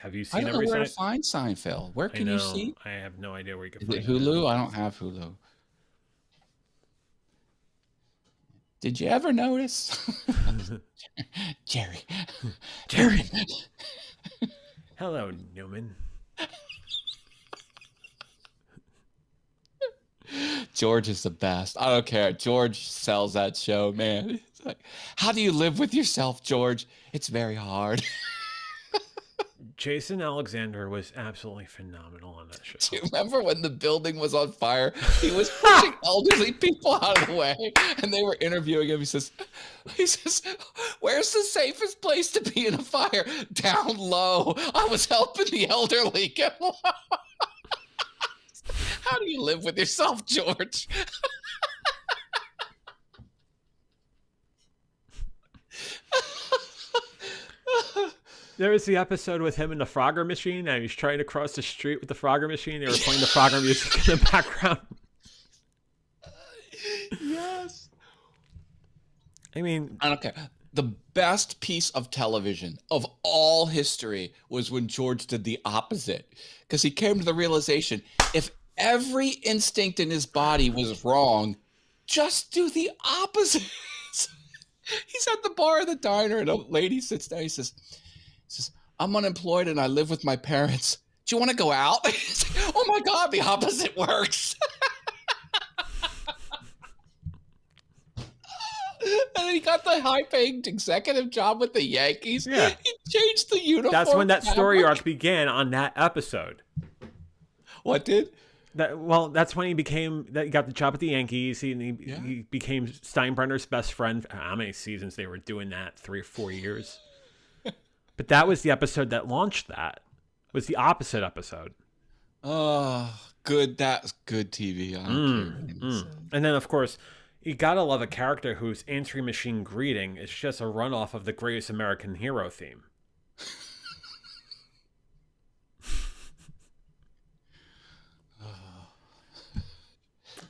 have you seen I don't know where to find Seinfeld. Where can you see? I have no idea where you can Is find it Hulu? I don't have Hulu. Did you ever notice? Jerry. Hello, Newman. George is the best. I don't care. George sells that show, man. It's like, how do you live with yourself, George? It's very hard. Jason Alexander was absolutely phenomenal on that show. Do you remember when the building was on fire? He was pushing elderly people out of the way, and they were interviewing him. He says, where's the safest place to be in a fire? Down low. I was helping the elderly get low. How do you live with yourself, George? There was the episode with him in the Frogger machine, and he was trying to cross the street with the Frogger machine. They were playing the Frogger music in the background. Yes. I mean, I don't care. The best piece of television of all history was when George did the opposite, because he came to the realization, if every instinct in his body was wrong, just do the opposite. He's at the bar of the diner, and a lady sits down. He says, I'm unemployed and I live with my parents. Do you want to go out? Oh my God, the opposite works. And then he got the high-paying executive job with the Yankees. Yeah. He changed the uniform. That's when that story arc began on that episode. What did? That's when he got the job at the Yankees. He became Steinbrenner's best friend. How many seasons they were doing that? 3 or 4 years. But that was the episode that launched that. Was the opposite episode. Oh, good. That's good TV. I don't care. And then, of course, you gotta love a character whose answering machine greeting is just a runoff of the Greatest American Hero theme.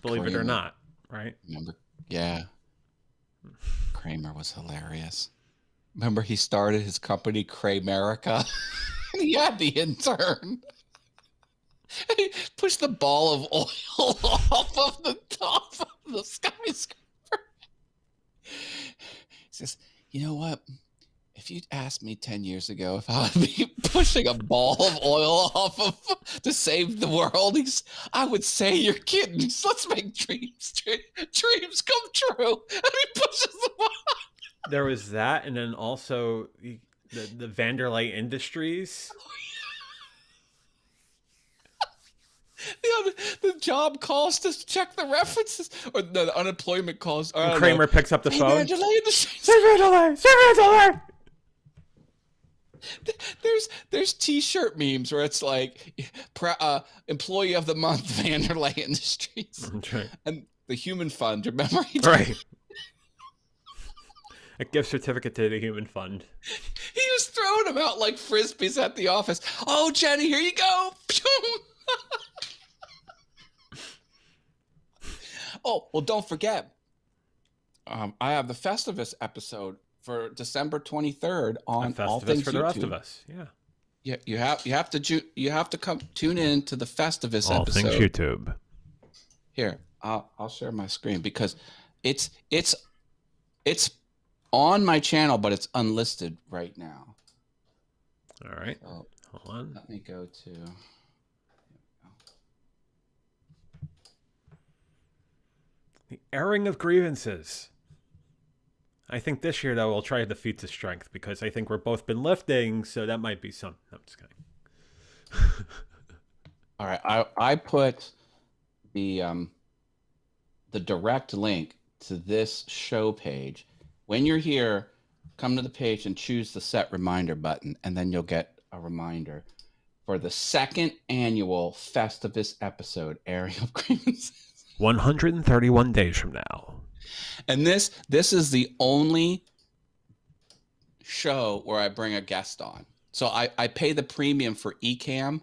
Believe it or not, right? Remember? Yeah. Kramer was hilarious. Remember, he started his company, Craymerica, and he had the intern. And he pushed the ball of oil off of the top of the skyscraper. He says, "You know what? If you'd asked me 10 years ago if I would be pushing a ball of oil off of to save the world, I would say you're kidding. Let's make dreams come true." And he pushes the ball. There was that, and then also the Vanderlei Industries. The job calls to check the references, or the unemployment calls. Kramer picks up the phone. Vanderlei Industries. Say Vanderlei! There's t-shirt memes where it's like employee of the month, Vanderlei Industries. Right. And the Human Fund, remember? Right. A gift certificate to the Human Fund. He was throwing them out like frisbees at the office. "Oh, Jenny, here you go." Oh, well, don't forget. I have the Festivus episode for December 23rd on All Things for YouTube. the rest of us. Yeah. Yeah, you have to come tune in to the Festivus All episode. Things YouTube. Here, I'll share my screen because it's on my channel, but it's unlisted right now. All right. So, hold on. Let me go to. The airing of grievances. I think this year, though, we'll try the feats of strength because I think we've both been lifting, so that might be some. No, I'm just kidding. All right, I put the direct link to this show page. When you're here, come to the page and choose the set reminder button, and then you'll get a reminder for the second annual Festivus episode, airing of grievances. 131 days from now. And this is the only show where I bring a guest on. So I pay the premium for Ecamm,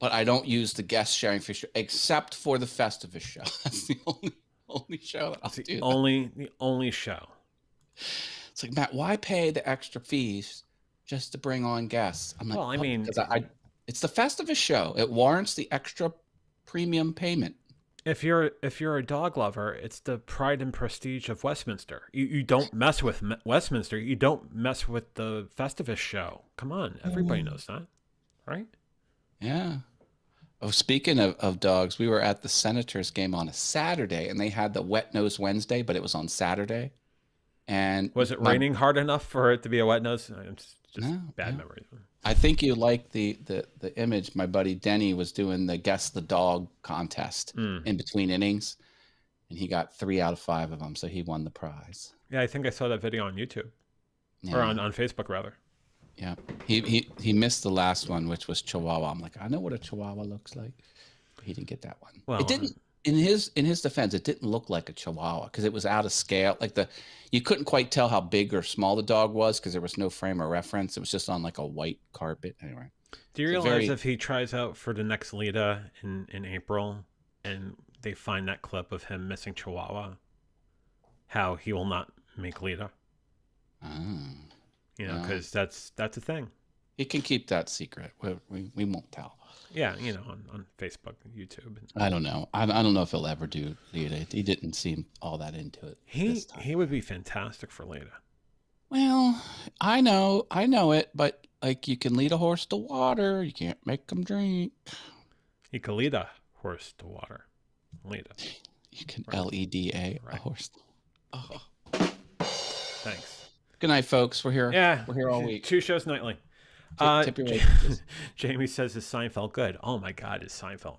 but I don't use the guest sharing feature except for the Festivus show. That's the only show that I'll do. The only show. It's like, Matt, why pay the extra fees just to bring on guests? I'm like, Well, I mean, it's the Festivus show. It warrants the extra premium payment. If you're a dog lover, it's the pride and prestige of Westminster. You don't mess with Westminster. You don't mess with the Festivus show. Come on, everybody knows that, right? Yeah. Oh, speaking of dogs, we were at the Senators game on a Saturday, and they had the Wet Nose Wednesday, but it was on Saturday. And was it raining hard enough for it to be a wet nose? It's just bad memories. I think you like the image. My buddy Denny was doing the Guess the Dog contest in between innings, and he got 3 out of 5 of them, so he won the prize. Yeah, I think I saw that video on YouTube, or on Facebook rather. Yeah, he missed the last one, which was Chihuahua. I'm like, I know what a Chihuahua looks like. He didn't get that one. Well, it didn't. In his defense, it didn't look like a Chihuahua because it was out of scale. Like you couldn't quite tell how big or small the dog was because there was no frame of reference. It was just on like a white carpet. Anyway. Do you realize if he tries out for the next Lita in April and they find that clip of him missing Chihuahua, how he will not make Lita? You know, because that's a thing. He can keep that secret. We won't tell. Yeah, you know, on Facebook and YouTube. I don't know. I don't know if he'll ever do Lita. He didn't seem all that into it. He would be fantastic for Lita. Well, I know it, but like you can lead a horse to water, you can't make them drink. You can lead a horse to water. Lita. You can LEDA a horse. Oh. Thanks. Good night, folks. We're here. Yeah, we're here all week. 2 shows nightly. Tip your wages. Jamie says, "Is Seinfeld good?" Oh my God, is Seinfeld?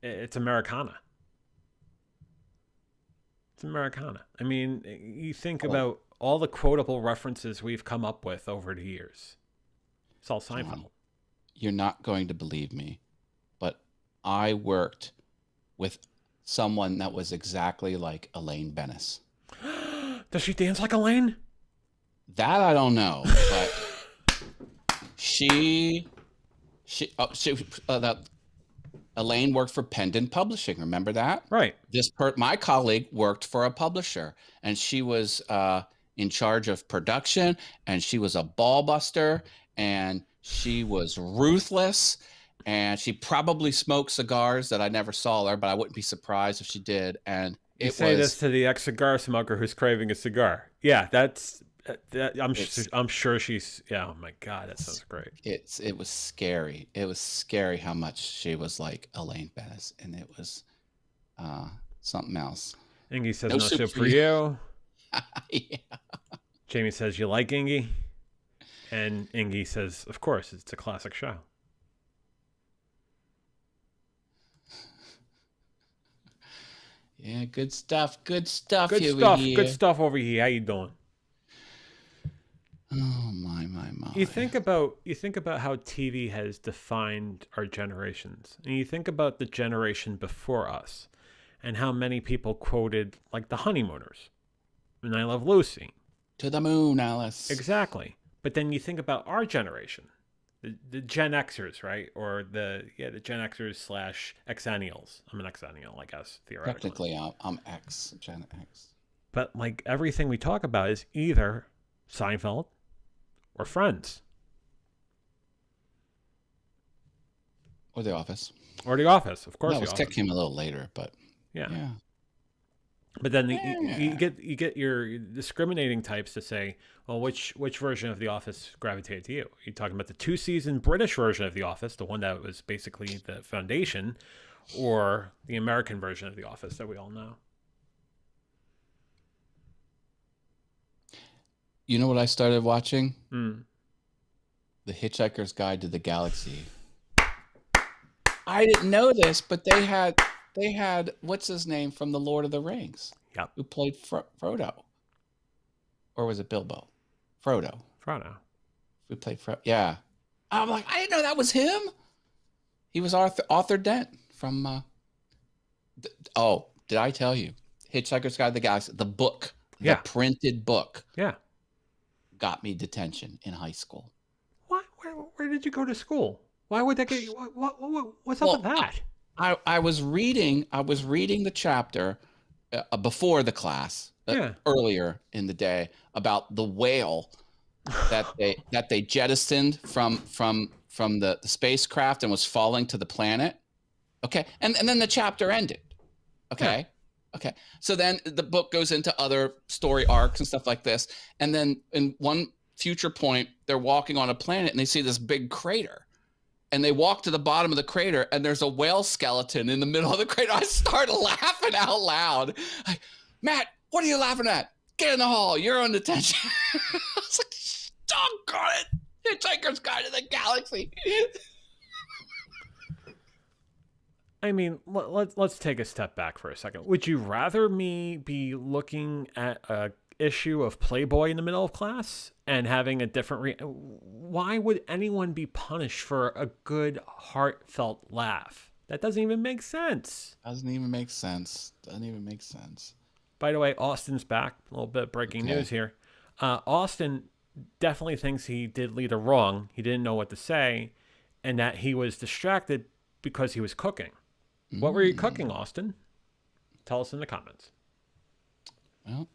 It's Americana. It's Americana. I mean, you think about all the quotable references we've come up with over the years. It's all Seinfeld. You're not going to believe me, but I worked with someone that was exactly like Elaine Bennis. Does she dance like Elaine? That I don't know, but Elaine worked for Pendant Publishing. Remember that? Right. My colleague worked for a publisher, and she was in charge of production, and she was a ball buster, and she was ruthless, and she probably smoked cigars that I never saw her, but I wouldn't be surprised if she did. And You it say was this to the ex-cigar smoker who's craving a cigar. Yeah, I'm sure she's. Yeah. Oh my God, that sounds great. it was scary. It was scary how much she was like Elaine Bennis, and it was something else. Ingy says No no soup soup for for you. Yeah. Jamie says you like Ingy, and Ingy says, of course, it's a classic show. Yeah, good stuff. Good stuff. Good here we stuff. hear. Good stuff over here. How you doing? Oh my my my. You think about how TV has defined our generations, and you think about the generation before us, and how many people quoted like the Honeymooners, and I Love Lucy. To the moon, Alice. Exactly. But then you think about our generation, the Gen Xers, right? Or the Gen Xers / Xennials. I'm an Xennial, I guess, theoretically. Technically, I'm X, Gen X. But like everything we talk about is either Seinfeld or Friends Or The Office. or The Office, of course. No, The it Office. came a little later, but Yeah. yeah. But then Yeah. you get your discriminating types to say, well, which version of The Office gravitated to you? You're talking about the 2-season British version of The Office, the one that was basically the foundation, or the American version of The Office that we all know. You know what I started watching? Mm. The Hitchhiker's Guide to the Galaxy. I didn't know this, but they had what's his name from the Lord of the Rings? Yep. Who played Frodo? Or was it Bilbo? Frodo. Frodo. Who played Frodo? Yeah. I'm like, I didn't know that was him. He was Arthur Dent from. Did I tell you? Hitchhiker's Guide to the Galaxy, the book, Yeah. the printed book, Yeah. got me detention in high school. What? Where did you go to school? Why would that get you? What's up with that? I was reading the chapter before the class, Yeah. earlier in the day, about the whale that they jettisoned from the spacecraft and was falling to the planet. Okay, and then the chapter ended. Okay. Okay. So then the book goes into other story arcs and stuff like this. And then in one future point, they're walking on a planet and they see this big crater. And they walk to the bottom of the crater and there's a whale skeleton in the middle of the crater. I started laughing out loud. Like, Matt, what are you laughing at? Get in the hall. You're on detention. I was like, doggone it. Hitchhiker's Guide to the Galaxy. I mean, let's take a step back for a second. Would you rather me be looking at a issue of Playboy in the middle of class and having a different why would anyone be punished for a good heartfelt laugh? That doesn't even make sense. Doesn't even make sense. By the way, Austin's back. A little bit of breaking news here. Austin definitely thinks he did Lita wrong. He didn't know what to say, and that he was distracted because he was cooking. What were you cooking, Austin? Tell us in the comments. Well,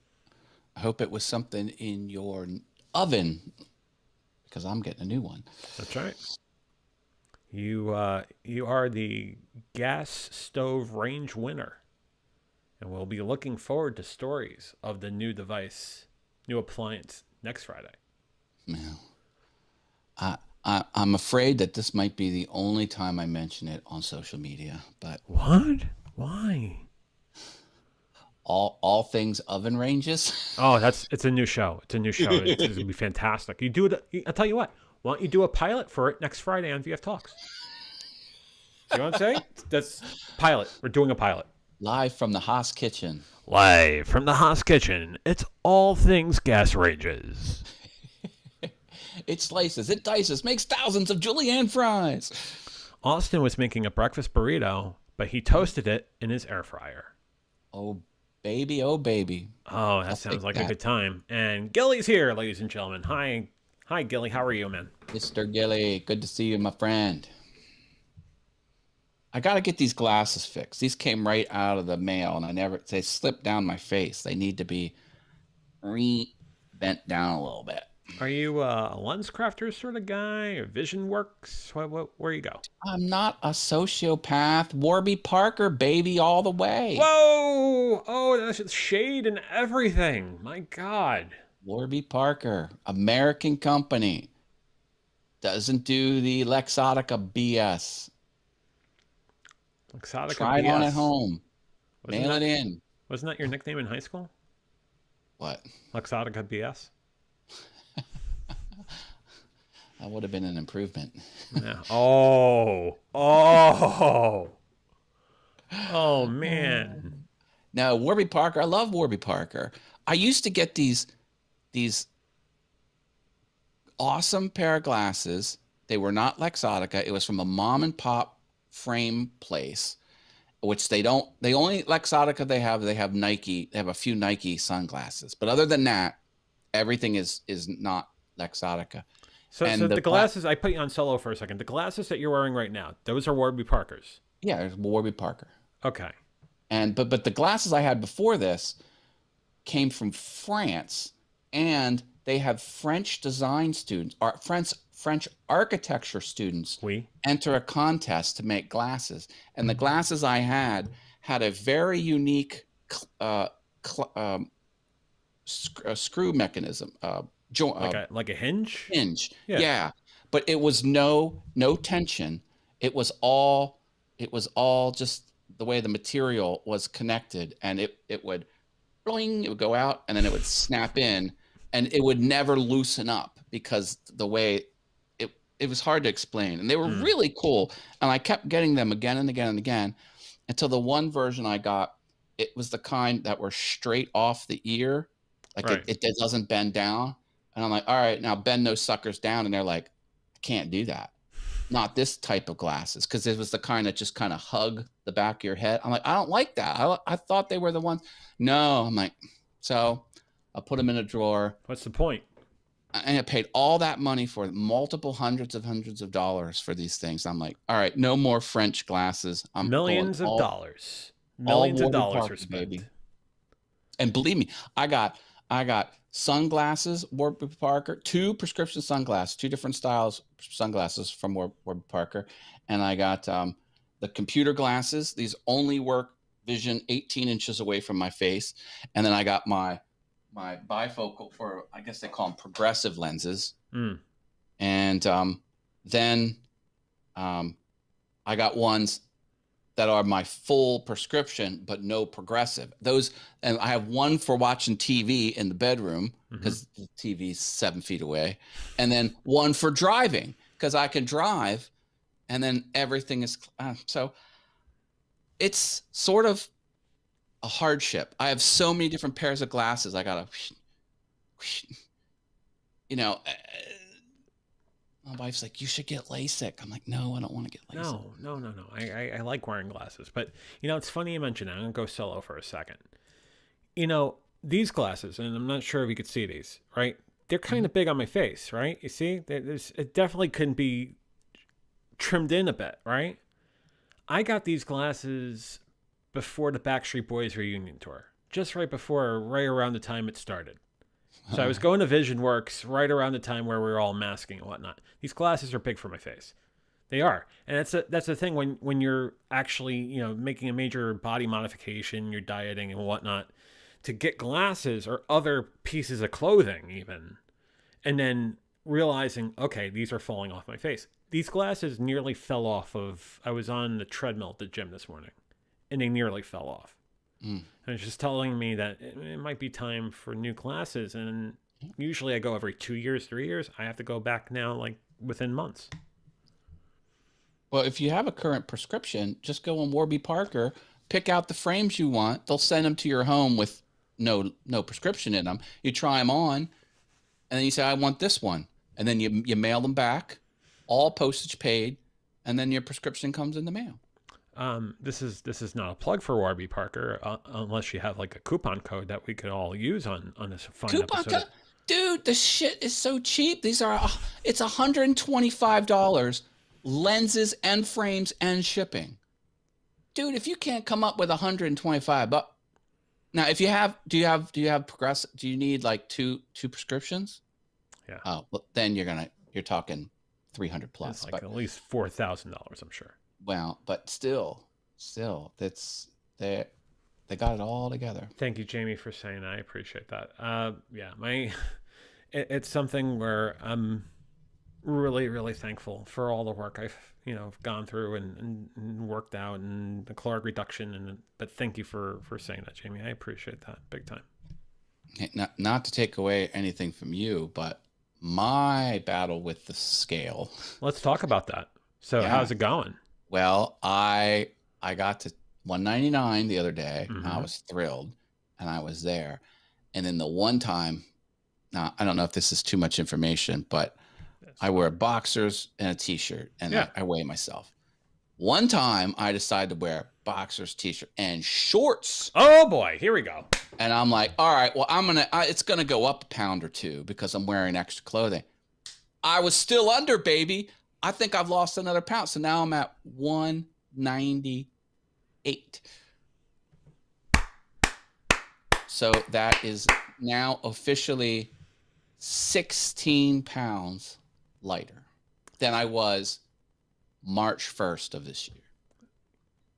I hope it was something in your oven, because I'm getting a new one. That's right. You are the gas stove range winner, and we'll be looking forward to stories of the new device, new appliance next Friday. Now, I'm afraid that this might be the only time I mention it on social media, but What? Why? all things oven ranges. Oh, it's a new show. It's gonna be fantastic. You do it. I'll tell you what. Why don't you do a pilot for it next Friday on VF Talks? You know what I'm saying? That's pilot. We're doing a pilot. Live from the Haas kitchen. Live from the Haas kitchen. It's all things gas ranges. It slices, it dices, makes thousands of julienne fries. Austin was making a breakfast burrito, but he toasted it in his air fryer. Oh, baby, oh, baby. Oh, that sounds like a good time. And Gilly's here, ladies and gentlemen. Hi, Gilly. How are you, man? Mr. Gilly, good to see you, my friend. I got to get these glasses fixed. These came right out of the mail, and they slipped down my face. They need to be bent down a little bit. Are you a lens crafter sort of guy, or Vision Works? Where you go? I'm not a sociopath. Warby Parker, baby, all the way. Whoa! Oh, that's shade and everything. My God. Warby Parker, American company. Doesn't do the Luxottica BS. Luxottica Try it BS. on at home. Wasn't Mail that, it in. Wasn't that your nickname in high school? What? Luxottica BS? That would have been an improvement. Yeah. Oh. Oh. Oh, man. No, Warby Parker. I love Warby Parker. I used to get these awesome pair of glasses. They were not Luxottica. It was from a mom and pop frame place, which they only Luxottica they have Nike. They have a few Nike sunglasses. But other than that, everything is not Luxottica. So And the glasses, I put you on solo for a second. The glasses that you're wearing right now, those are Warby Parkers. Yeah, it's Warby Parker. Okay. And but the glasses I had before this came from France, and they have French design students, or French architecture students We? enter a contest to make glasses. And the glasses I had a very unique screw mechanism, Like a hinge? hinge. Yeah. Yeah. But it was no tension. It was all just the way the material was connected, and it would bling, it would go out, and then it would snap in, and it would never loosen up because the way it was hard to explain. And they were really cool, and I kept getting them again and again and again until the one version I got, it was the kind that were straight off the ear, like Right. it doesn't bend down. And I'm like, all right, now bend those suckers down. And they're like, I can't do that. Not this type of glasses, because it was the kind that just kind of hug the back of your head. I'm like, I don't like that. I thought they were the ones. No, I'm like, so I put them in a drawer. What's the point? And I paid all that money for multiple hundreds of dollars for these things. I'm like, all right, no more French glasses. I'm Millions going of all- dollars. Millions of Warby dollars Parker, are spent. baby. And believe me, I got sunglasses, Warby Parker, 2 prescription sunglasses, 2 different styles sunglasses from Warby Parker, and I got the computer glasses. These only work vision 18 inches away from my face, and then I got my bifocal, for I guess they call them progressive lenses, and then I got ones that are my full prescription, but no progressive. Those, and I have one for watching TV in the bedroom because the TV's 7 feet away, and then one for driving because I can drive, and then everything is so. It's sort of a hardship. I have so many different pairs of glasses. I gotta, my wife's like, you should get LASIK. I'm like, no, I don't want to get LASIK. No. I like wearing glasses. But, it's funny you mention that. I'm going to go solo for a second. These glasses, and I'm not sure if you could see these, right? They're kind of big on my face, right? You see? It definitely couldn't be trimmed in a bit, right? I got these glasses before the Backstreet Boys reunion tour. Just right around the time it started. So I was going to Vision Works right around the time where we were all masking and whatnot. These glasses are big for my face. They are. And that's the thing when you're actually, making a major body modification, you're dieting and whatnot, to get glasses or other pieces of clothing even, and then realizing, okay, these are falling off my face. These glasses nearly fell off I was on the treadmill at the gym this morning, and they nearly fell off. And it's just telling me that it might be time for new glasses. And usually I go every 2 years, 3 years. I have to go back now, like within months. Well, if you have a current prescription, just go on Warby Parker, pick out the frames you want. They'll send them to your home with no prescription in them. You try them on, and then you say, I want this one. And then you mail them back, all postage paid, and then your prescription comes in the mail. This is not a plug for Warby Parker, unless you have like a coupon code that we could all use on this fun Coupon episode. code? Dude, the shit is so cheap. It's $125, lenses and frames and shipping. Dude, if you can't come up with $125, Now, if do you have progressive? Do you need like two prescriptions? Yeah. Oh, well, then you're talking 300 plus. It's like But at least $4,000, I'm sure. well, but still, that's they got it all together. Thank you, Jamie, for saying that. I appreciate that. Yeah, it's something where I'm really, really thankful for all the work I've gone through and worked out and the caloric reduction. But thank you for saying that, Jamie. I appreciate that big time. Hey, not to take away anything from you, but my battle with the scale. Let's talk about that. So Yeah. how's it going? Well, I got to 199 the other day. Mhm. I was thrilled, and I was there. And then the one time, now I don't know if this is too much information, but I wear boxers and a t-shirt, and Yeah. I weigh myself. One time, I decided to wear boxers, t-shirt, and shorts, Oh boy, here we go. and I'm like, all right, well, it's gonna go up a pound or two because I'm wearing extra clothing. I was still under, baby. I think I've lost another pound, so now I'm at 198. So that is now officially 16 pounds lighter than I was March 1st of this year.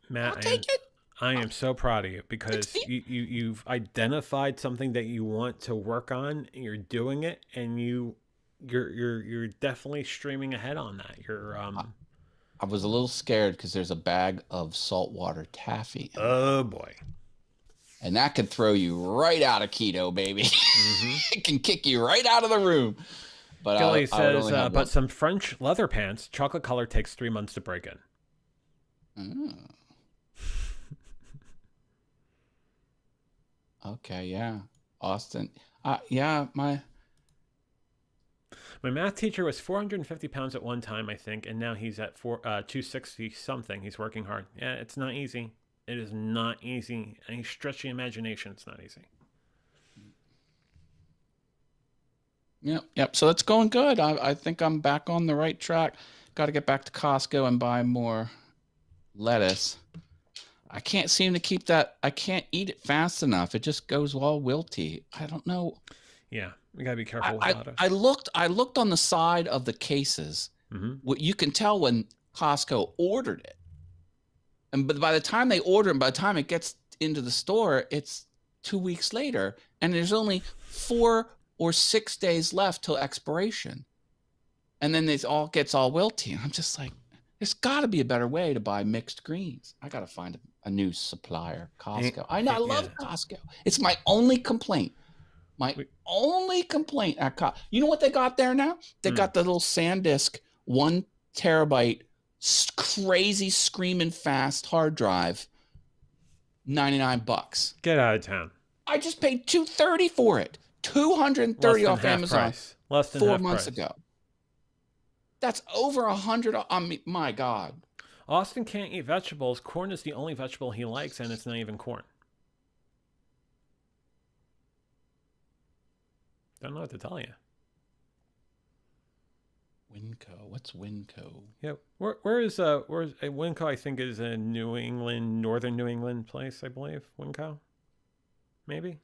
Matt, I'll take it. I am so proud of you because 16? you've identified something that you want to work on, and you're doing it, and you're definitely streaming ahead on that. You're I was a little scared because there's a bag of saltwater taffy, oh boy. and that can throw you right out of keto, baby. It can kick you right out of the room. But Gilly I would says, only have but one. some French leather pants, chocolate color, takes 3 months to break in. Mm. Okay, yeah, Austin. Yeah, My math teacher was 450 pounds at one time, I think, and now he's at 260 something. He's working hard. Yeah, it's not easy. It is not easy. Any stretch the imagination, it's not easy. Yep. So it's going good. I think I'm back on the right track. Got to get back to Costco and buy more lettuce. I can't seem to keep that. I can't eat it fast enough. It just goes all wilty. I don't know. Yeah, we gotta be careful with I lettuce. I looked on the side of the cases. What you can tell when Costco ordered it, but by the time they order it, by the time it gets into the store, it's 2 weeks later, and there's only 4 or 6 days left till expiration, and then it all gets all wilty. And I'm just like, there's got to be a better way to buy mixed greens. I got to find a new supplier. Costco. I love Costco. It's my only complaint. Only complaint at Costco. You know what they got there now? They got the little SanDisk 1 terabyte, crazy screaming fast hard drive, $99. Get out of town. I just paid $230 for it. $230 off Amazon. Price. Less than 4 months ago. That's over $100. I mean, my God. Austin can't eat vegetables. Corn is the only vegetable he likes, and it's not even corn. Don't know what to tell you. Winco. What's Winco? Yeah, where's Winco? I think is a New England, northern New England place. I believe Winco. Maybe.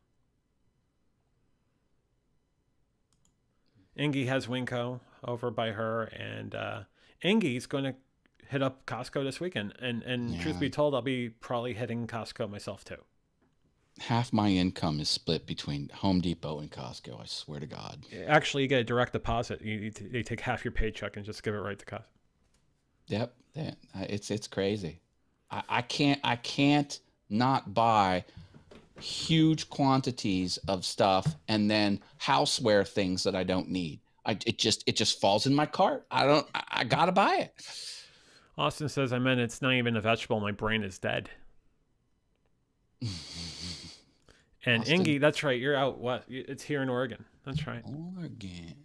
Ingy has Winco over by her, and Ingy's going to hit up Costco this weekend. And truth be told, I'll be probably hitting Costco myself too. Half my income is split between Home Depot and Costco. I swear to God. Actually, you get a direct deposit. They take half your paycheck and just give it right to Costco. Yep, it's crazy. I can't not buy huge quantities of stuff and then houseware things that I don't need. It just falls in my cart. I gotta buy it. Austin says, I meant it's not even a vegetable. My brain is dead. And Austin. Ingy, that's right. You're out. What? It's here in Oregon. That's right. Oregon.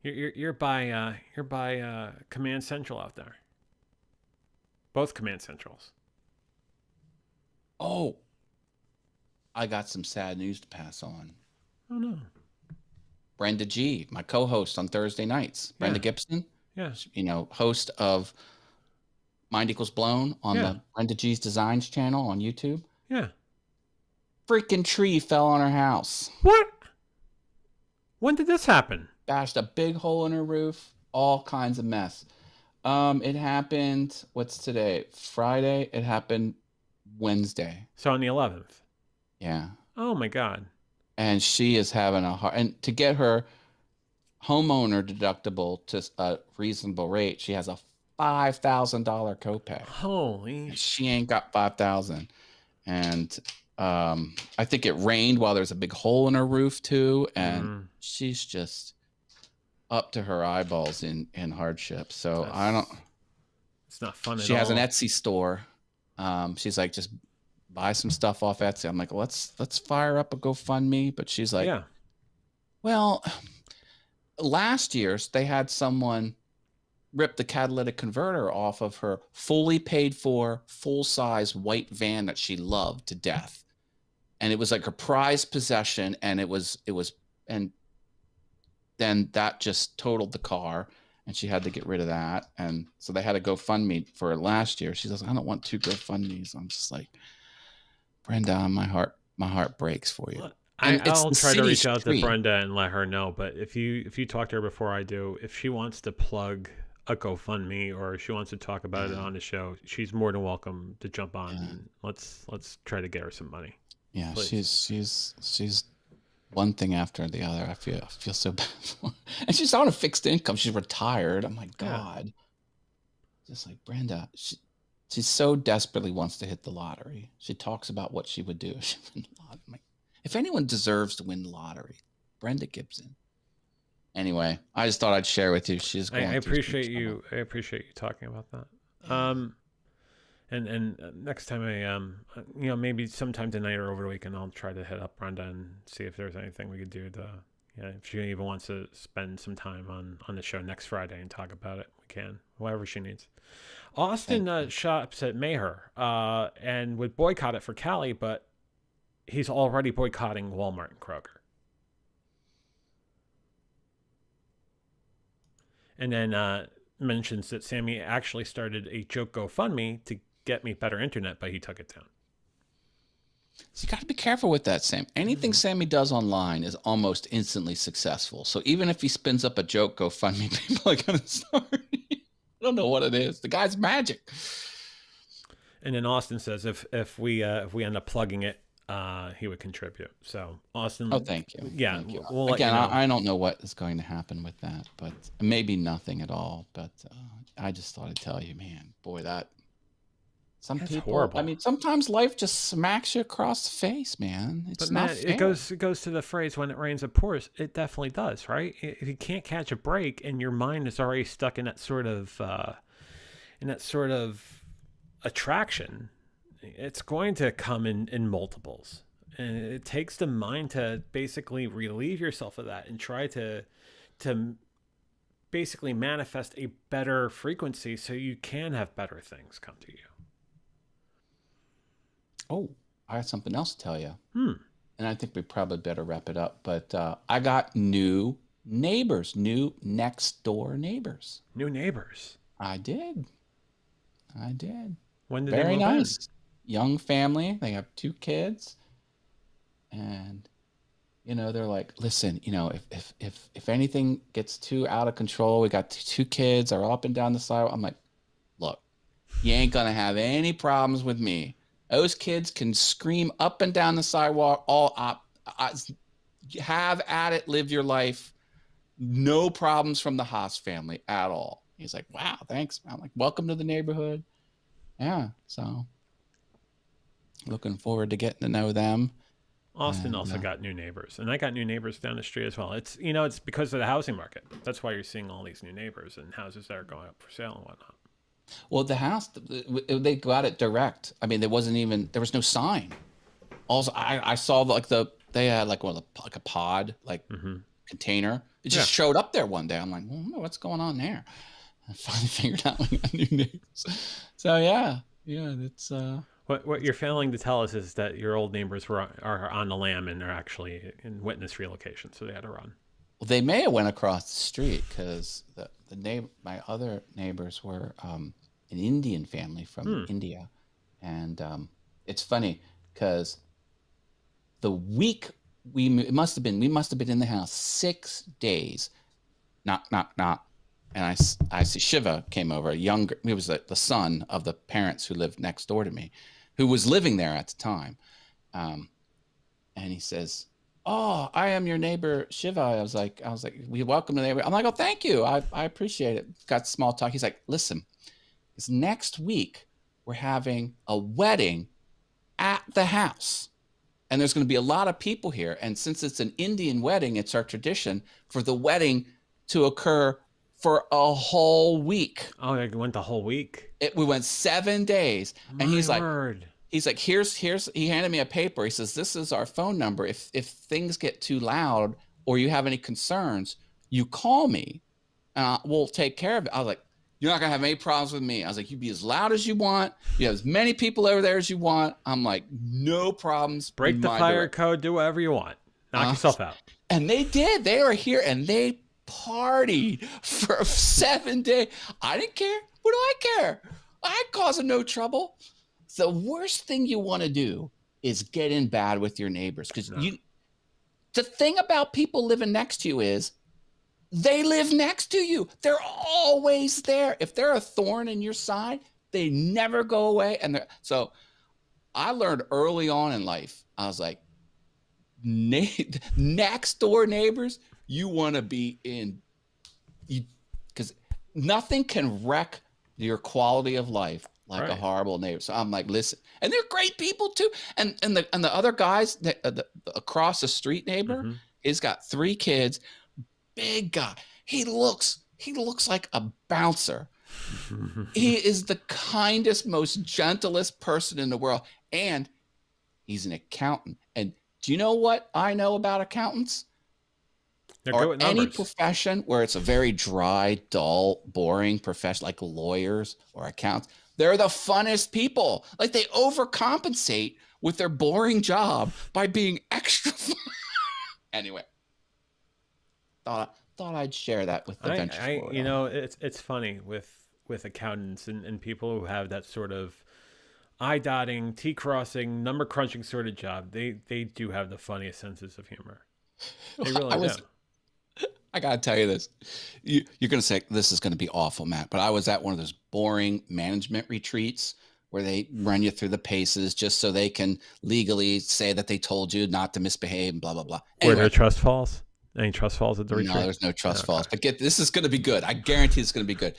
You're by Command Central out there. Both Command Centrals. Oh, I got some sad news to pass on. Oh no. Brenda G, my co-host on Thursday nights. Brenda Gibson. Yeah. Host of Mind Equals Blown on the Brenda G's Designs channel on YouTube. Yeah. Freaking tree fell on her house. What? When did this happen? Bashed a big hole in her roof. All kinds of mess. It happened. What's today? Friday. It happened Wednesday. So on the 11th. Yeah. Oh my God. And she is having a hard. And to get her homeowner deductible to a reasonable rate, she has a $5,000 copay. Holy. And she ain't got 5,000. And I think it rained while there's a big hole in her roof too, and she's just up to her eyeballs in hardship. So I don't. It's not fun at all. She has an Etsy store. She's like, just buy some stuff off Etsy. I'm like, let's fire up a GoFundMe. But she's like, yeah. Well, last year they had someone rip the catalytic converter off of her fully paid for full-size white van that she loved to death. And it was like her prized possession. And and then that just totaled the car and she had to get rid of that. And so they had a GoFundMe for last year. She says, I don't want 2 GoFundMes. I'm just like, Brenda, my heart breaks for you. I'll try to reach out to Brenda and let her know. But if you talk to her before I do, if she wants to plug a GoFundMe or she wants to talk about it on the show, she's more than welcome to jump on. And let's try to get her some money. Yeah, please. she's one thing after the other. I feel so bad for her. And she's on a fixed income. She's retired. I'm like, God. Yeah. Just like Brenda, she so desperately wants to hit the lottery. She talks about what she would do if she won the lottery. I'm like, if anyone deserves to win the lottery, Brenda Gibson. Anyway, I just thought I'd share with you. She's going. I appreciate you. I appreciate you talking about that. Yeah. And next time maybe sometime tonight or over the weekend, I'll try to hit up Brenda and see if there's anything we could do to, if she even wants to spend some time on the show next Friday and talk about it, we can, whatever she needs. Austin shops at Mayher and would boycott it for Cali, but he's already boycotting Walmart and Kroger. And then mentions that Sammy actually started a joke GoFundMe to get me better internet, but he took it down. So you got to be careful with that, Sam. Anything Sammy does online is almost instantly successful. So even if he spins up a joke GoFundMe, people are going to start. I don't know what it is. The guy's magic. And then Austin says if we end up plugging it, he would contribute. So Austin. Oh, thank you. Yeah. Thank you. We'll Again, I don't know what is going to happen with that, but maybe nothing at all. But I just thought I'd tell you, man, boy, that's people. Horrible. I mean, sometimes life just smacks you across the face, man. It's not fair. It goes to the phrase, when it rains, it pours. It definitely does, right? If you can't catch a break and your mind is already stuck in that sort of attraction, it's going to come in multiples. And it takes the mind to basically relieve yourself of that and try to basically manifest a better frequency so you can have better things come to you. Oh, I have something else to tell you. And I think we probably better wrap it up. But I got new neighbors, new next door neighbors. New neighbors? I did. When did Very they move nice. in? Young family. They have 2 kids. And, they're like, listen, if anything gets too out of control, we got 2 kids are up and down the sidewalk. I'm like, look, you ain't going to have any problems with me. Those kids can scream up and down the sidewalk, have at it, live your life. No problems from the Haas family at all. He's like, wow, thanks. I'm like, welcome to the neighborhood. Yeah, so looking forward to getting to know them. Austin also got new neighbors, and I got new neighbors down the street as well. It's it's because of the housing market. That's why you're seeing all these new neighbors and houses that are going up for sale and whatnot. Well, the house, they got it direct. I mean, there was no sign. Also, I saw they had like a pod, container. It just showed up there one day. I'm like, well, what's going on there? I finally figured out we got new neighbors. So yeah, it's. What you're failing to tell us is that your old neighbors are on the lam and they're actually in witness relocation, so they had to run. Well, they may have went across the street because my other neighbors were an Indian family from India, and it's funny because the week we must have been in the house 6 days. Knock, knock, knock. And I see Shiva came over, he was the son of the parents who lived next door to me, who was living there at the time. And he says, "Oh, I am your neighbor, Shiva." I was like, "We welcome the neighbor." I'm like, "Oh, thank you. I appreciate it." Got small talk. He's like, "Listen, it's next week we're having a wedding at the house. And there's going to be a lot of people here. And since it's an Indian wedding, it's our tradition for the wedding to occur for a whole week." Oh, you went the whole week? We went 7 days. And he's like, word. here's, he handed me a paper. He says, "This is our phone number. If things get too loud or you have any concerns, you call me. We'll take care of it." I was like, "You're not going to have any problems with me." I was like, "You be as loud as you want. You have as many people over there as you want." I'm like, "No problems." Break the fire code, do whatever you want. Knock yourself out. And they did. They were here and they partied for 7 days. I didn't care. What do I care? I causing no trouble. The worst thing you want to do is get in bad with your neighbors, because the thing about people living next to you is they live next to you. They're always there. If they're a thorn in your side, they never go away. So I learned early on in life, I was like, next door neighbors, you want to be in, because nothing can wreck your quality of life like a horrible neighbor. So I'm like, listen, and they're great people too. And the other guys, across the street neighbor, he's got 3 kids, big guy. He looks like a bouncer. He is the kindest, most gentlest person in the world. And he's an accountant. And do you know what I know about accountants? They're good with numbers. Any profession where it's a very dry, dull, boring profession, like lawyers or accountants, they're the funnest people. Like, they overcompensate with their boring job by being extra fun. Anyway, thought I'd share that with the venture. You know, it's funny with accountants and people who have that sort of I-dotting, T-crossing, number-crunching sort of job. They do have the funniest senses of humor. They really do. I gotta tell you this. You're gonna say this is gonna be awful, Matt, but I was at one of those boring management retreats where they run you through the paces just so they can legally say that they told you not to misbehave and blah blah blah. Anyway, were there trust falls? Any trust falls at the retreat? No, there's no trust falls. But this is going to be good. I guarantee it's going to be good.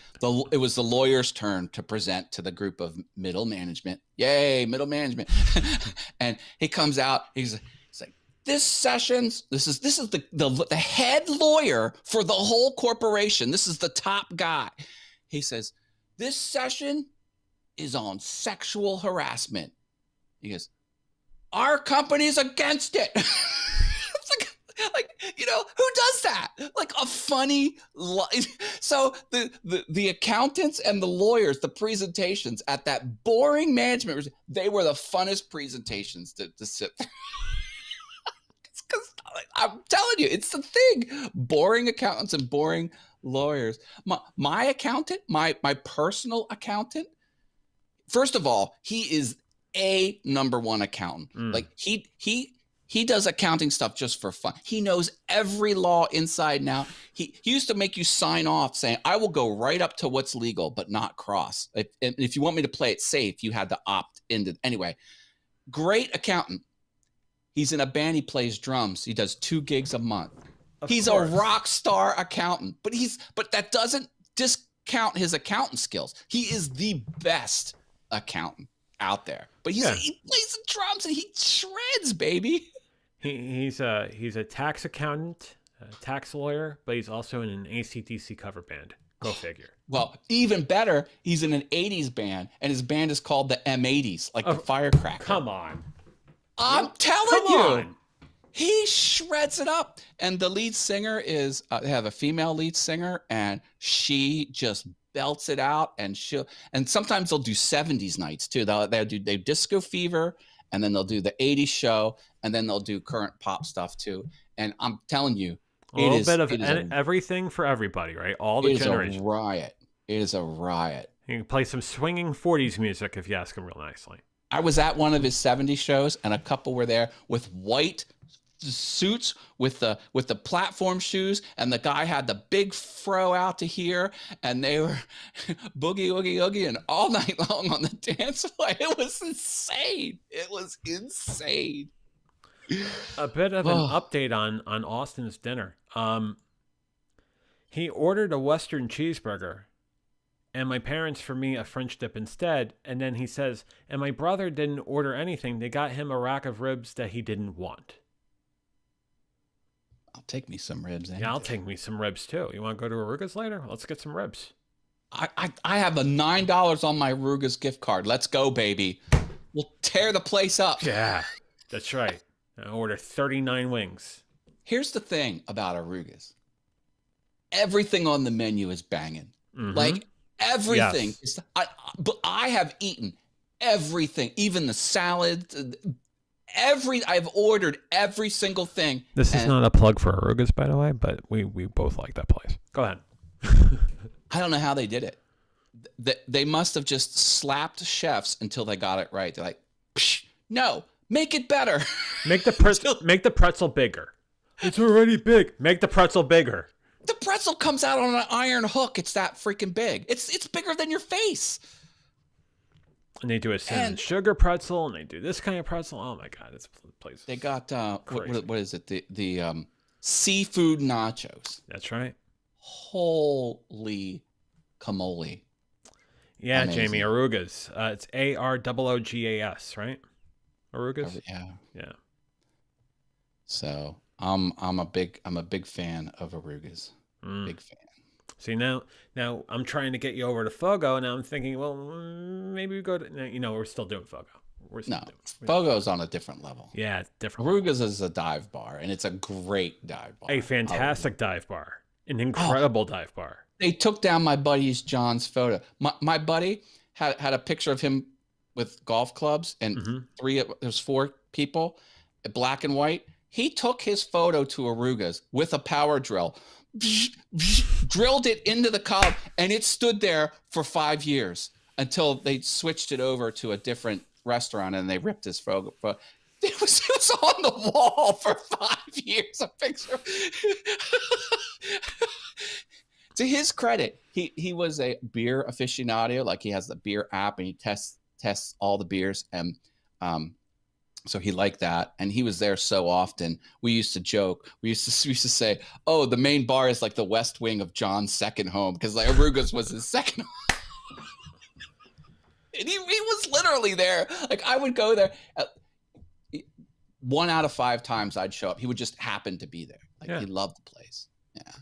It was the lawyer's turn to present to the group of middle management. Yay, middle management! And he comes out. He's like, this is the head lawyer for the whole corporation. This is the top guy. He says, "This session is on sexual harassment." He goes, "Our company's against it." Like, you know, who does that? Like a funny so the accountants and the lawyers, the presentations at that boring management, they were the funnest presentations to sit there. Because I'm telling you, it's the thing. Boring accountants and boring lawyers. My accountant, my personal accountant, first of all, he is a number one accountant. Like, he does accounting stuff just for fun. He knows every law inside and out. He used to make you sign off saying, "I will go right up to what's legal, but not cross. If you want me to play it safe, you had to opt into." Anyway, great accountant. He's in a band. He plays drums. He does 2 gigs a month. He's a rock star accountant, but that doesn't discount his accountant skills. He is the best accountant out there. But he plays the drums and he shreds, baby. He's a tax accountant, a tax lawyer, but he's also in an AC/DC cover band. Go figure. Well, even better, he's in an 80s band, and his band is called the M80s, like the Firecracker. Come on. I'm telling you. He shreds it up. And the lead singer is, they have a female lead singer, and she just belts it out. And sometimes they'll do 70s nights too. They do Disco Fever, and then they'll do the 80s show, and then they'll do current pop stuff too. And I'm telling you, a little bit of everything for everybody, right? All the generations. It is a riot. It is a riot. You can play some swinging 40s music if you ask them real nicely. I was at one of his 70 shows, and a couple were there with white suits with the platform shoes, and the guy had the big fro out to here, and they were boogie oogie oogie and all night long on the dance floor. It was insane. It was insane. A bit of an update on Austin's dinner. He ordered a Western cheeseburger, and my parents for me a French dip instead. And then he says, and my brother didn't order anything. They got him a rack of ribs that he didn't want. I'll take me some ribs. Yeah, I'll take me some ribs too. You want to go to Aruga's later? Let's get some ribs. I have a $9 on my Aruga's gift card. Let's go, baby. We'll tear the place up. Yeah, that's right. I ordered 39 wings. Here's the thing about Aruga's. Everything on the menu is banging. Mm-hmm. Like everything. Yes. But I have eaten everything, even the salad. I've ordered every single thing. This is not a plug for Aruga's, by the way, but we both like that place. Go ahead. I don't know how they did it. They must have just slapped chefs until they got it right. They're like, no, make it better. Make the pretzel bigger. It's already big. Make the pretzel bigger. The pretzel comes out on an iron hook. It's that freaking big. It's bigger than your face. And they do a cinnamon sugar pretzel, and they do this kind of pretzel. Oh my God, it's a place. They got what is it? The seafood nachos. That's right. Holy camole! Yeah, amazing. Jamie, Aruga's. It's AROOGAS, right? Aruga's. Yeah. So I'm a big fan of Aruga's. Big fan. See, now I'm trying to get you over to Fogo, and now I'm thinking, well, maybe we go to, we're still doing Fogo. Fogo's on a different level. Yeah, it's different. Aruga's is a dive bar, and it's a great dive bar. A fantastic dive bar. An incredible dive bar. They took down my buddy's John's photo. My buddy had a picture of him with golf clubs, and there's 4 people, black and white. He took his photo to Aruga's with a power drill. Drilled it into the cob, and it stood there for 5 years until they switched it over to a different restaurant, and they ripped his photo. It was on the wall for 5 years. A picture. To his credit, he was a beer aficionado. Like, he has the beer app, and he tests all the beers, and so he liked that, and he was there so often. We used to joke. We used to say, "Oh, the main bar is like the West Wing of John's second home," because like Aruga's was his second home. And he was literally there. Like, I would go there. 1 out of 5 times I'd show up, he would just happen to be there. Like, he loved the place. Yeah.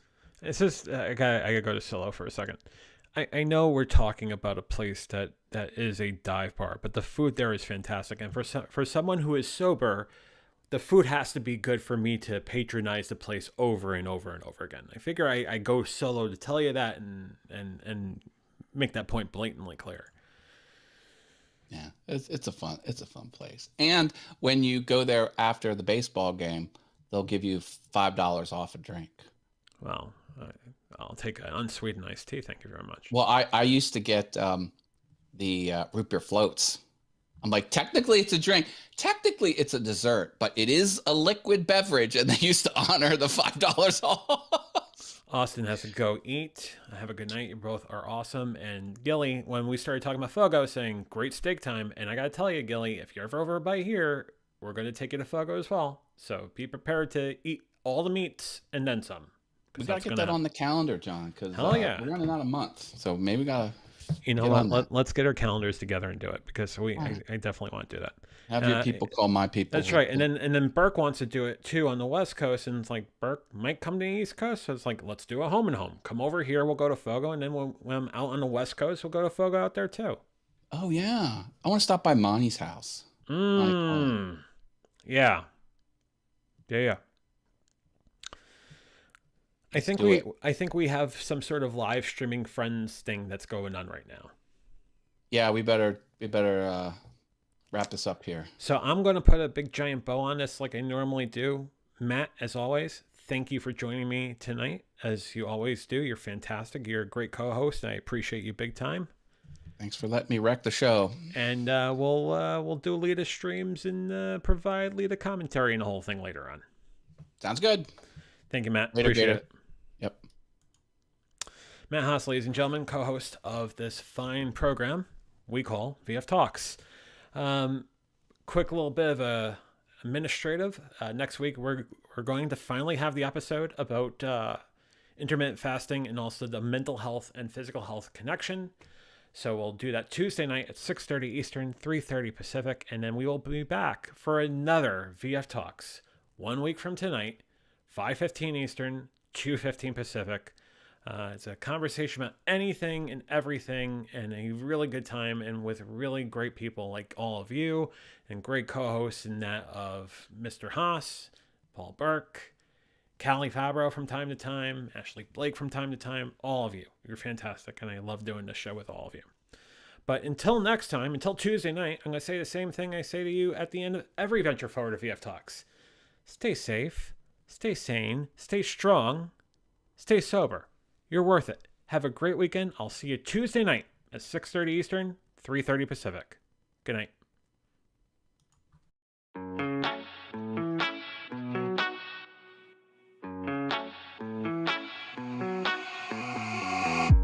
It's just I gotta go to Silo for a second. I know we're talking about a place that is a dive bar, but the food there is fantastic. And for someone who is sober, the food has to be good for me to patronize the place over and over and over again. I figure I go solo to tell you that and make that point blatantly clear. Yeah, it's a fun place. And when you go there after the baseball game, they'll give you $5 off a drink. Well, I'll take an unsweetened iced tea. Thank you very much. Well, I used to get the root beer floats. I'm like, technically it's a drink. Technically it's a dessert, but it is a liquid beverage, and they used to honor the $5 off. Austin has to go eat. Have a good night. You both are awesome. And Gilly, when we started talking about Fogo, I was saying great steak time. And I got to tell you, Gilly, if you're ever over by here, we're going to take you to Fogo as well. So be prepared to eat all the meats and then some. We got to get that on the calendar, John, because we're running out of month. So maybe we got to... You know what? Let's get our calendars together and do it, because I definitely want to do that. Have your people call my people. That's right. And then Burke wants to do it too on the West Coast, and it's like Burke might come to the East Coast, so it's like, let's do a home and home. Come over here, we'll go to Fogo, and then when I'm out on the West Coast, we'll go to Fogo out there too. Oh yeah, I want to stop by Monty's house. Yeah. I think we have some sort of live streaming friends thing that's going on right now. Yeah, we better wrap this up here. So I'm going to put a big giant bow on this like I normally do. Matt, as always, thank you for joining me tonight, as you always do. You're fantastic. You're a great co-host, and I appreciate you big time. Thanks for letting me wreck the show. And we'll do Lita streams and provide Lita commentary and the whole thing later on. Sounds good. Thank you, Matt. Later, Appreciate Gator. it. Yep. Matt Haas, ladies and gentlemen, co-host of this fine program we call VF Talks. Quick little bit of a administrative. Next week we're going to finally have the episode about intermittent fasting and also the mental health and physical health connection. So we'll do that Tuesday night at 6:30 Eastern, 3:30 Pacific, and then we will be back for another VF Talks 1 week from tonight, 5:15 Eastern, 2:15 Pacific. It's a conversation about anything and everything, and a really good time, and with really great people like all of you, and great co-hosts in that of Mr. Haas, Paul Burke, Callie Fabro from time to time, Ashley Blake from time to time, all of you. You're fantastic, and I love doing this show with all of you. But until next time, until Tuesday night, I'm going to say the same thing I say to you at the end of every Venture Forward of VF Talks. Stay safe, stay sane, stay strong, stay sober. You're worth it. Have a great weekend. I'll see you Tuesday night at 6:30 Eastern, 3:30 Pacific. Good night.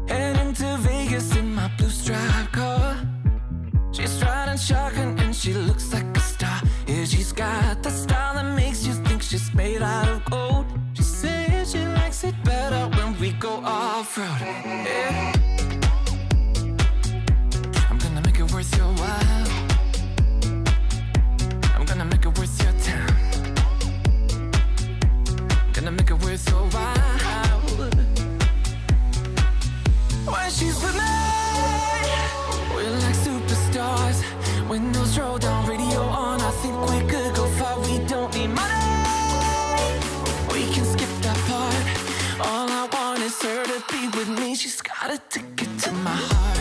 Heading to Vegas in my blue stripe car. She's riding shotgun and she looks like a star. Yeah, she's got the style that makes you think she's made out of gold. She says she likes it better when we go off-road. Yeah. I'm gonna make it worth your while. I'm gonna make it worth your time. I'm gonna make it worth your while. When she's with me, we're like superstars. Windows roll down, radio on. I think we could go far. We don't need money. We can skip that part. All I want is her to be with me. She's got a ticket to my heart.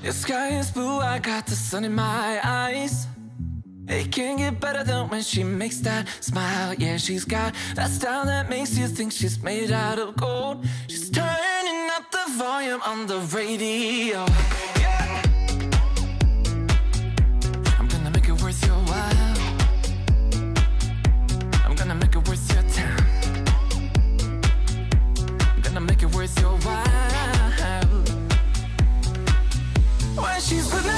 The sky is blue, I got the sun in my eyes. It can't get better than when she makes that smile. Yeah, she's got that style that makes you think she's made out of gold. She's turning up the volume on the radio. Yeah. I'm gonna make it worth your while. I'm gonna make it worth your time. I'm gonna make it worth your while. When she's with me,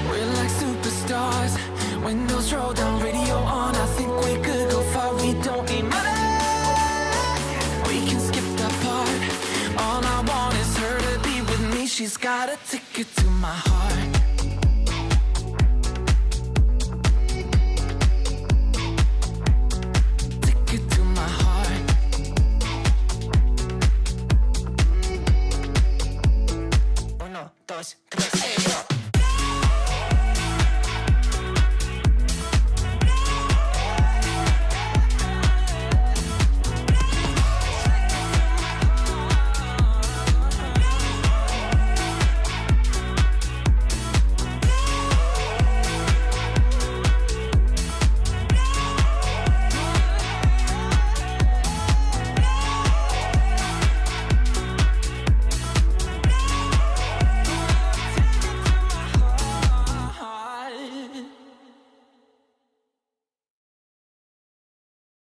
we're like superstars. Windows roll down, radio on. I think we could go far. We don't need money. We can skip that part. All I want is her to be with me. She's got a ticket to my heart.